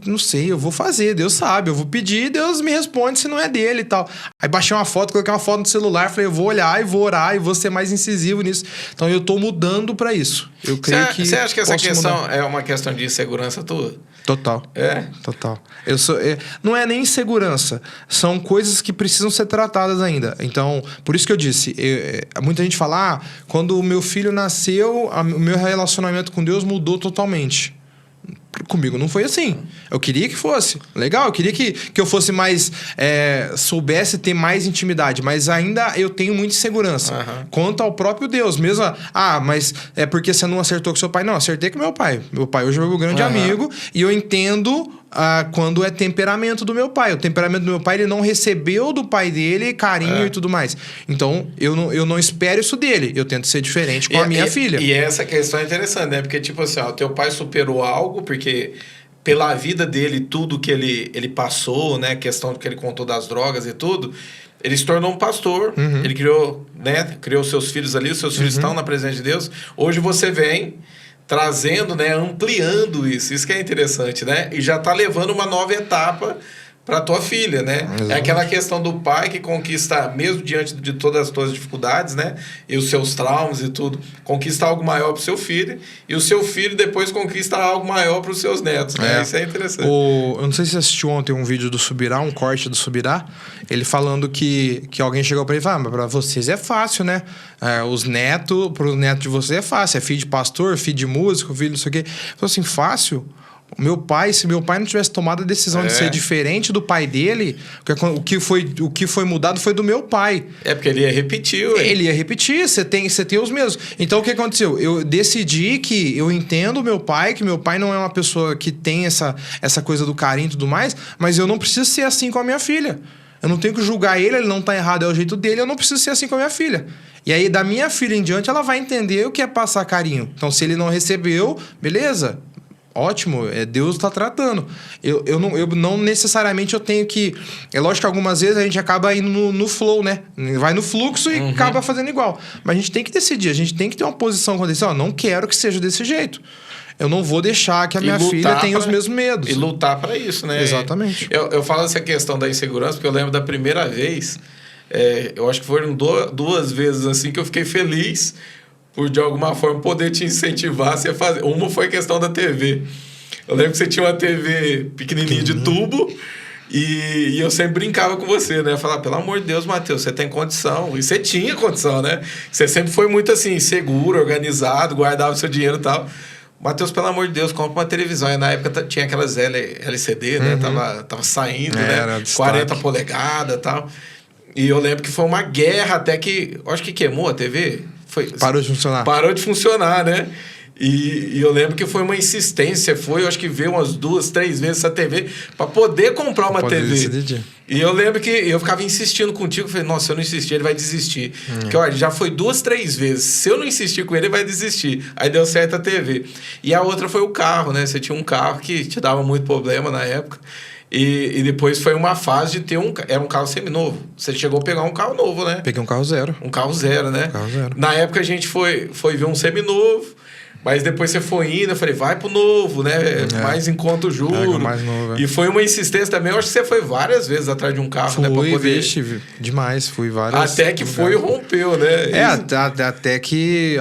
Speaker 2: não sei, eu vou fazer, Deus sabe, eu vou pedir, Deus me responde se não é dele e tal. Aí baixei uma foto, coloquei uma foto no celular, falei, eu vou olhar e vou orar e vou ser mais incisivo nisso. Então eu tô mudando pra isso. Eu creio que
Speaker 1: você acha que essa questão é uma questão de insegurança tua?
Speaker 2: Total. Total. Não é nem insegurança, são coisas que precisam ser tratadas ainda. Então, por isso que eu disse, muita gente fala, quando o meu filho nasceu, o meu relacionamento com Deus mudou totalmente. Comigo não foi assim. Eu queria que fosse. Legal, eu queria que eu fosse mais... soubesse ter mais intimidade. Mas ainda eu tenho muita insegurança. Quanto ao próprio Deus. Mesmo... mas é porque você não acertou com seu pai. Não, acertei com meu pai. Meu pai hoje é meu grande amigo. E eu entendo... quando é temperamento do meu pai. O temperamento do meu pai, ele não recebeu do pai dele carinho e tudo mais. Então, eu não espero isso dele. Eu tento ser diferente com a minha filha.
Speaker 1: E essa questão é interessante, né? Porque, tipo assim, o teu pai superou algo, porque pela vida dele, tudo que ele passou, né? A questão que ele contou das drogas e tudo... Ele se tornou um pastor, ele criou seus filhos ali, os seus filhos estão na presença de Deus. Hoje você vem... trazendo, né, ampliando isso que é interessante, né? E já tá levando uma nova etapa para tua filha, né? Exatamente. É aquela questão do pai que conquista, mesmo diante de todas as tuas dificuldades, né? E os seus traumas e tudo, conquista algo maior pro seu filho, e o seu filho depois conquista algo maior pros seus netos, né? Isso é interessante.
Speaker 2: Eu não sei se você assistiu ontem um vídeo do Subirá, um corte do Subirá, ele falando que alguém chegou para ele e falou, mas para vocês é fácil, né? Pros netos de vocês é fácil, é filho de pastor, filho de músico, filho não sei o quê. Ele falou assim, fácil? Se meu pai não tivesse tomado a decisão de ser diferente do pai dele, o que foi mudado foi do meu pai.
Speaker 1: É porque ele ia repetir, ué.
Speaker 2: Ele ia repetir, você tem os mesmos. Então, o que aconteceu? Eu decidi que eu entendo o meu pai, que meu pai não é uma pessoa que tem essa coisa do carinho e tudo mais, mas eu não preciso ser assim com a minha filha. Eu não tenho que julgar ele não tá errado, é o jeito dele, eu não preciso ser assim com a minha filha. E aí, da minha filha em diante, ela vai entender o que é passar carinho. Então, se ele não recebeu, beleza, ótimo, Deus está tratando. Eu não necessariamente eu tenho que... É lógico que algumas vezes a gente acaba indo no flow, né? Vai no fluxo e acaba fazendo igual. Mas a gente tem que decidir, a gente tem que ter uma posição quando dizer, não quero que seja desse jeito. Eu não vou deixar que a minha filha tenha os mesmos medos.
Speaker 1: E lutar para isso, né?
Speaker 2: Exatamente.
Speaker 1: Eu falo essa questão da insegurança, porque eu lembro da primeira vez, eu acho que foram 2 vezes assim que eu fiquei feliz por, de alguma forma, poder te incentivar a você fazer. Uma foi a questão da TV. Eu lembro que você tinha uma TV pequenininha de tubo e eu sempre brincava com você, né? Eu falava, pelo amor de Deus, Matheus, você tem condição. E você tinha condição, né? Você sempre foi muito assim, seguro, organizado, guardava o seu dinheiro e tal. Matheus, pelo amor de Deus, compra uma televisão. E na época tinha aquelas LCD, né? Tava saindo, né? 40 polegadas e tal. E eu lembro que foi uma guerra até que... Acho que queimou a TV.
Speaker 2: Parou de funcionar.
Speaker 1: Parou de funcionar, né? E eu lembro que foi uma insistência. Eu acho que veio umas 2, 3 vezes essa TV para poder comprar uma TV.
Speaker 2: Decidir.
Speaker 1: E eu lembro que eu ficava insistindo contigo. Falei, nossa, se eu não insistir, ele vai desistir. Porque, olha, já foi 2, 3 vezes. Se eu não insistir com ele, ele vai desistir. Aí deu certo a TV. E a outra foi o carro, né? Você tinha um carro que te dava muito problema na época. E depois foi uma fase de ter era um carro seminovo. Você chegou a pegar um carro novo, né?
Speaker 2: Peguei um carro zero.
Speaker 1: Um carro zero, né?
Speaker 2: Carro zero.
Speaker 1: Na época a gente foi ver um seminovo, mas depois você foi indo, eu falei, vai pro novo, né? Mais em conta o juro.
Speaker 2: Mais novo,
Speaker 1: E foi uma insistência também. Eu acho que você foi várias vezes atrás de um carro, né? Pra poder...
Speaker 2: demais. Fui várias.
Speaker 1: Até que foi e rompeu, né?
Speaker 2: Até que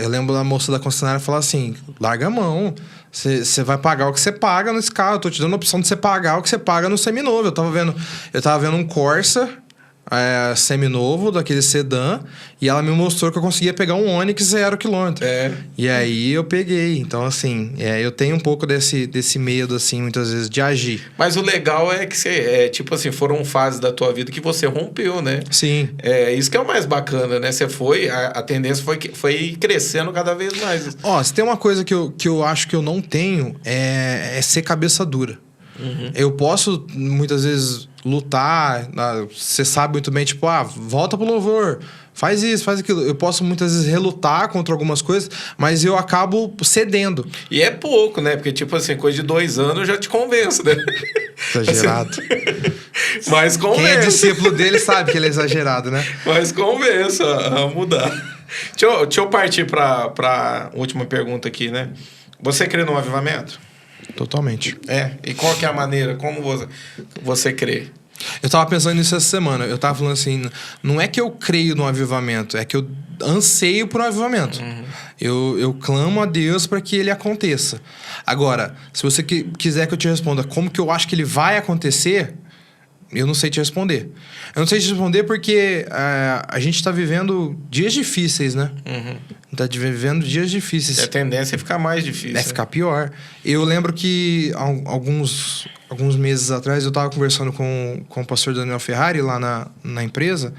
Speaker 2: eu lembro da moça da concessionária falar assim, larga a mão. Você vai pagar o que você paga nesse carro. Eu tô te dando a opção de você pagar o que você paga no seminovo. Eu tava vendo um Corsa seminovo, daquele sedã, e ela me mostrou que eu conseguia pegar um Onix 0 km. E aí eu peguei. Então, assim, eu tenho um pouco desse medo, assim, muitas vezes, de agir.
Speaker 1: Mas o legal é que você, tipo assim, foram fases da tua vida que você rompeu, né?
Speaker 2: Sim.
Speaker 1: Isso que é o mais bacana, né? Você a tendência foi crescendo cada vez mais.
Speaker 2: Se tem uma coisa que eu acho que eu não tenho, é ser cabeça dura. Eu posso, muitas vezes, lutar. Você sabe muito bem, tipo, volta pro louvor, faz isso, faz aquilo. Eu posso, muitas vezes, relutar contra algumas coisas, mas eu acabo cedendo.
Speaker 1: E é pouco, né? Porque, tipo assim, coisa de 2 anos eu já te convenço, né?
Speaker 2: Exagerado.
Speaker 1: Mas convença.
Speaker 2: Quem é discípulo dele sabe que ele é exagerado, né?
Speaker 1: Mas convença a mudar. Deixa eu partir pra última pergunta aqui, né? Você crê no avivamento?
Speaker 2: Totalmente.
Speaker 1: E qual que é a maneira? Como você crê?
Speaker 2: Eu tava pensando nisso essa semana. Eu tava falando assim, não é que eu creio no avivamento, é que eu anseio por um avivamento. Eu clamo a Deus para que ele aconteça. Agora, se você quiser que eu te responda como que eu acho que ele vai acontecer, eu não sei te responder. Eu não sei te responder porque a gente está vivendo dias difíceis, né? Está vivendo dias difíceis.
Speaker 1: A tendência é ficar mais difícil.
Speaker 2: Ficar pior. Eu lembro que alguns meses atrás eu estava conversando com o pastor Daniel Ferrari lá na empresa.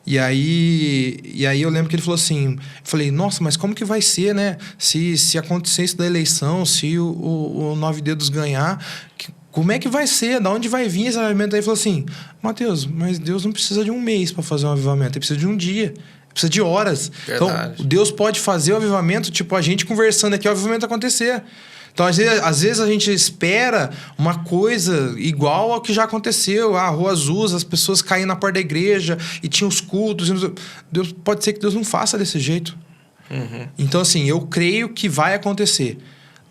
Speaker 2: E aí eu lembro que ele falou assim... Eu falei, nossa, mas como que vai ser, né? Se acontecer isso da eleição, se o 9 Dedos ganhar... Como é que vai ser? Da onde vai vir esse avivamento? Aí ele falou assim, Matheus, mas Deus não precisa de um mês para fazer um avivamento. Ele precisa de um dia. Ele precisa de horas.
Speaker 1: Verdade.
Speaker 2: Então, Deus pode fazer o avivamento, tipo, a gente conversando aqui, o avivamento acontecer. Então, às vezes a gente espera uma coisa igual ao que já aconteceu. Rua Azul, as pessoas caíam na porta da igreja e tinham os cultos. Pode ser que Deus não faça desse jeito. Então, assim, eu creio que vai acontecer.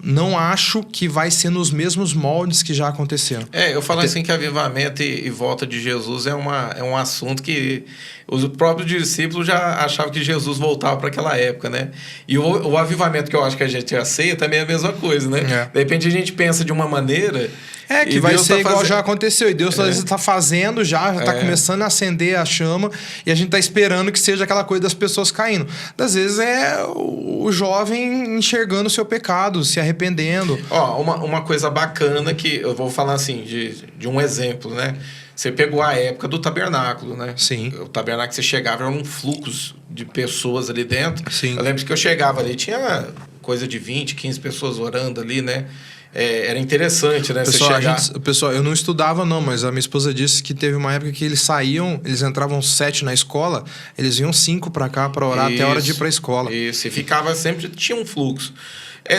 Speaker 2: Não acho que vai ser nos mesmos moldes que já aconteceram.
Speaker 1: Eu falo assim que avivamento e volta de Jesus é um assunto que os próprios discípulos já achavam que Jesus voltava para aquela época, né? E o avivamento que eu acho que a gente aceita também é a mesma coisa, né? De repente a gente pensa de uma maneira
Speaker 2: É, que
Speaker 1: E
Speaker 2: vai
Speaker 1: Deus
Speaker 2: ser
Speaker 1: tá
Speaker 2: igual
Speaker 1: fazendo-
Speaker 2: já aconteceu. E Deus às vezes tá fazendo já tá começando a acender a chama e a gente tá esperando que seja aquela coisa das pessoas caindo. Às vezes é o jovem enxergando o seu pecado, se arrependendo.
Speaker 1: Ó, uma coisa bacana que eu vou falar assim, de um exemplo, né? Você pegou a época do tabernáculo, né?
Speaker 2: Sim.
Speaker 1: O tabernáculo, você chegava, era um fluxo de pessoas ali dentro.
Speaker 2: Sim.
Speaker 1: Eu lembro que eu chegava ali, tinha coisa de 20, 15 pessoas orando ali, né? Era interessante, né?
Speaker 2: Pessoal,
Speaker 1: você chegar...
Speaker 2: pessoal, eu não estudava não, mas a minha esposa disse que teve uma época que eles saíam, eles entravam 7 na escola, eles vinham 5 para cá para orar até a hora de ir para a escola.
Speaker 1: Isso, e ficava sempre, tinha um fluxo.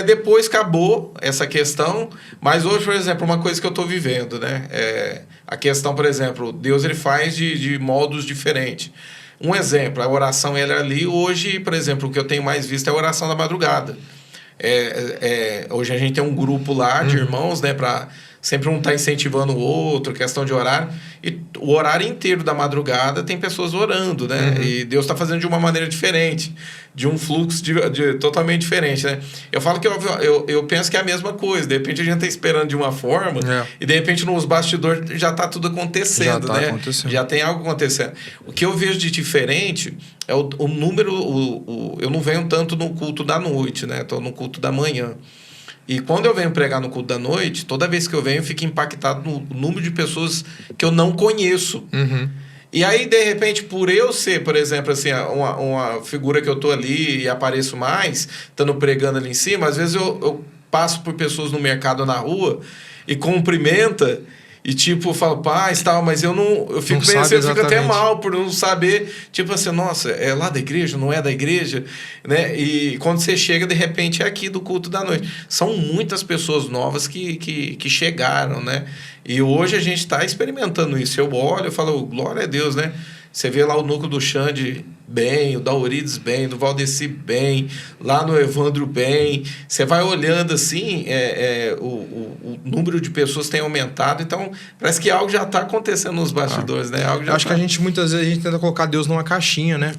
Speaker 1: Depois acabou essa questão, mas hoje, por exemplo, uma coisa que eu estou vivendo, né? A questão, por exemplo, Deus ele faz de modos diferentes. Um exemplo, a oração ela é ali. Hoje, por exemplo, o que eu tenho mais visto é a oração da madrugada. Hoje a gente tem um grupo lá de irmãos, né? Para sempre um estar incentivando o outro, questão de horário. E o horário inteiro da madrugada tem pessoas orando, né? E Deus está fazendo de uma maneira diferente, de um fluxo totalmente diferente, né? Eu falo que eu penso que é a mesma coisa. De repente a gente está esperando de uma forma e de repente nos bastidores já está tudo acontecendo,
Speaker 2: Já tá
Speaker 1: né?
Speaker 2: acontecendo.
Speaker 1: Já tem algo acontecendo. O que eu vejo de diferente é o número... eu não venho tanto no culto da noite, né? Estou no culto da manhã. E quando eu venho pregar no culto da noite, toda vez que eu venho, eu fico impactado no número de pessoas que eu não conheço. E aí, de repente, por eu ser, por exemplo, assim, uma figura que eu tô ali e apareço mais, estando pregando ali em cima, às vezes eu passo por pessoas no mercado ou na rua e cumprimenta e, tipo, falo, paz, tal, mas eu fico
Speaker 2: Não
Speaker 1: bem assim,
Speaker 2: sabe
Speaker 1: eu fico até
Speaker 2: exatamente.
Speaker 1: mal por não saber, tipo assim, nossa, é lá da igreja, não é da igreja, né? E quando você chega, de repente, é aqui do culto da noite. São muitas pessoas novas que chegaram, né? E hoje a gente está experimentando isso. Eu olho e falo, glória a Deus, né? Você vê lá o núcleo do Xande bem, o da Eurides bem, do Valdeci bem, lá no Evandro bem. Você vai olhando assim, o número de pessoas tem aumentado, então parece que algo já está acontecendo nos bastidores, né? Algo já
Speaker 2: Acho que a gente, muitas vezes, a gente tenta colocar Deus numa caixinha, né?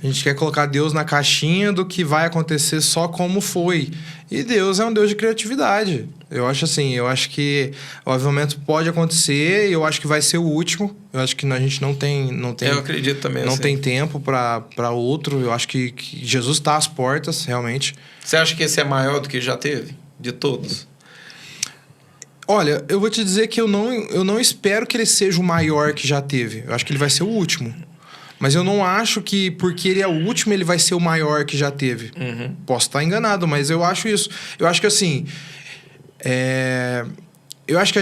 Speaker 2: A gente quer colocar Deus na caixinha do que vai acontecer só como foi. E Deus é um Deus de criatividade. Eu acho assim, eu acho que o avivamento pode acontecer e eu acho que vai ser o último. Eu acho que a gente não tem
Speaker 1: Eu acredito também
Speaker 2: não
Speaker 1: assim.
Speaker 2: tem tempo para outro. Eu acho que Jesus está às portas, realmente.
Speaker 1: Você acha que esse é maior do que já teve? De todos?
Speaker 2: Olha, eu vou te dizer que eu não espero que ele seja o maior que já teve. Eu acho que ele vai ser o último. Mas eu não acho que, porque ele é o último, ele vai ser o maior que já teve. Posso estar enganado, mas eu acho isso. Eu acho que assim... eu acho que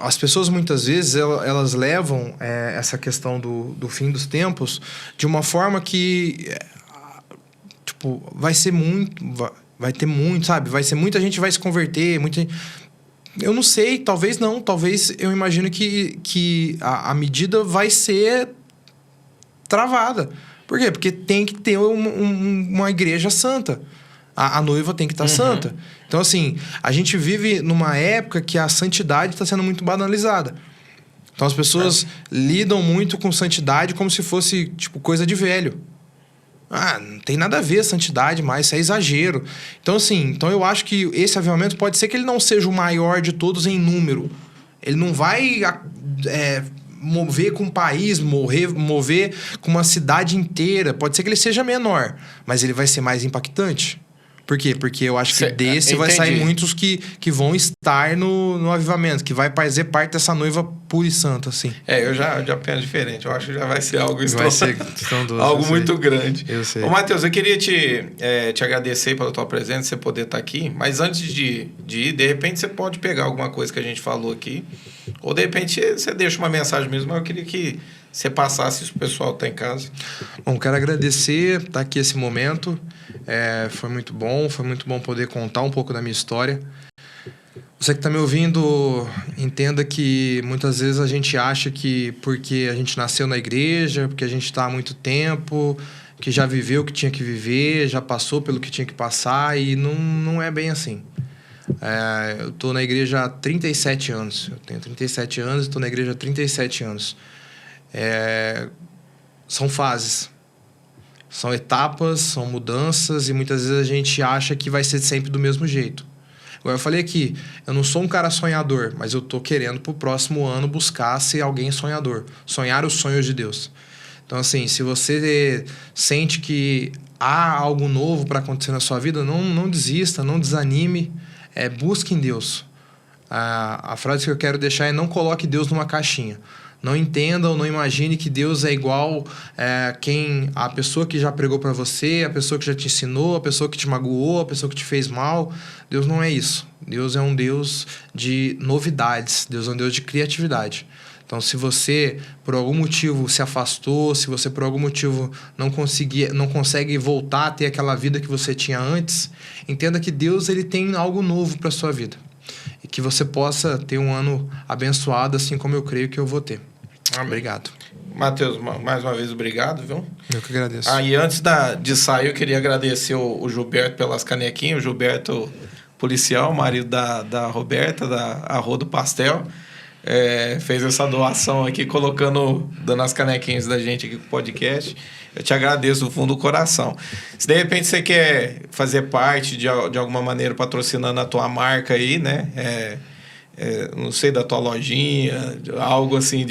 Speaker 2: as pessoas muitas vezes elas levam essa questão do fim dos tempos de uma forma que tipo, vai ser muito... Vai ter muito, sabe? Vai ser muita gente vai se converter, muita gente... Eu não sei, talvez não. Talvez eu imagino que a medida vai ser travada. Por quê? Porque tem que ter uma igreja santa. A noiva tem que estar santa. Então, assim, a gente vive numa época que a santidade está sendo muito banalizada. Então, as pessoas lidam muito com santidade como se fosse, tipo, coisa de velho. Não tem nada a ver santidade mais, isso é exagero. Então, assim, eu acho que esse avivamento pode ser que ele não seja o maior de todos em número. Ele não vai mover com um país, mover com uma cidade inteira. Pode ser que ele seja menor, mas ele vai ser mais impactante. Por quê? Porque eu acho que desse vai sair muitos que vão estar no avivamento, que vai fazer parte dessa noiva pura e santa, assim.
Speaker 1: Eu já penso diferente. Eu acho que já vai ser algo
Speaker 2: estrondoso,
Speaker 1: algo muito grande.
Speaker 2: Eu sei.
Speaker 1: Ô, Matheus, eu queria te agradecer pela tua presença, você poder estar aqui. Mas antes de ir, de repente você pode pegar alguma coisa que a gente falou aqui. Ou de repente você deixa uma mensagem mesmo, mas eu queria que você passasse isso pro pessoal que tá em casa.
Speaker 2: Bom, quero agradecer estar aqui esse momento. Foi muito bom poder contar um pouco da minha história. Você que está me ouvindo, entenda que muitas vezes a gente acha que porque a gente nasceu na igreja, porque a gente está há muito tempo, que já viveu o que tinha que viver, já passou pelo que tinha que passar, e não é bem assim. Eu estou na igreja há 37 anos. Eu tenho 37 anos e estou na igreja há 37 anos. São fases. São etapas, são mudanças, e muitas vezes a gente acha que vai ser sempre do mesmo jeito. Agora eu falei aqui, eu não sou um cara sonhador, mas eu tô querendo pro próximo ano buscar ser alguém sonhador. Sonhar os sonhos de Deus. Então, assim, se você sente que há algo novo para acontecer na sua vida, não desista, não desanime, busque em Deus. A frase que eu quero deixar é: não coloque Deus numa caixinha. Não entenda ou não imagine que Deus é igual a pessoa que já pregou para você, a pessoa que já te ensinou, a pessoa que te magoou, a pessoa que te fez mal. Deus não é isso. Deus é um Deus de novidades. Deus é um Deus de criatividade. Então, se você, por algum motivo, se afastou, se você, por algum motivo, não consegue voltar a ter aquela vida que você tinha antes, entenda que Deus ele tem algo novo para a sua vida. E que você possa ter um ano abençoado, assim como eu creio que eu vou ter. Obrigado.
Speaker 1: Matheus, mais uma vez, obrigado, viu?
Speaker 2: Eu que agradeço.
Speaker 1: E antes de sair, eu queria agradecer o Gilberto pelas canequinhas. O Gilberto, policial, marido da Roberta, da Arro do Pastel. Fez essa doação aqui, dando as canequinhas da gente aqui pro podcast. Eu te agradeço do fundo do coração. Se de repente você quer fazer parte de alguma maneira patrocinando a tua marca aí, né? Não sei, da tua lojinha, algo assim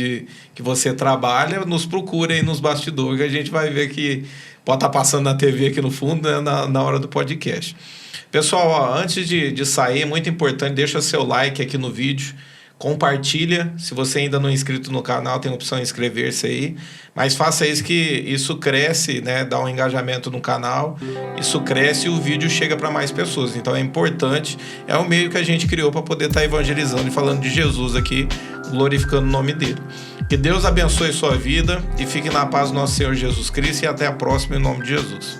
Speaker 1: que você trabalha, nos procura aí nos bastidores, que a gente vai ver que pode estar passando na TV aqui no fundo, né, na hora do podcast. Pessoal, antes de sair, é muito importante, deixa seu like aqui no vídeo. Compartilha, se você ainda não é inscrito no canal, tem a opção de inscrever-se aí, mas faça isso que isso cresce, né? Dá um engajamento no canal, isso cresce e o vídeo chega para mais pessoas. Então é importante, é um meio que a gente criou para poder estar evangelizando e falando de Jesus aqui, glorificando o nome dele. Que Deus abençoe sua vida e fique na paz do nosso Senhor Jesus Cristo e até a próxima em nome de Jesus.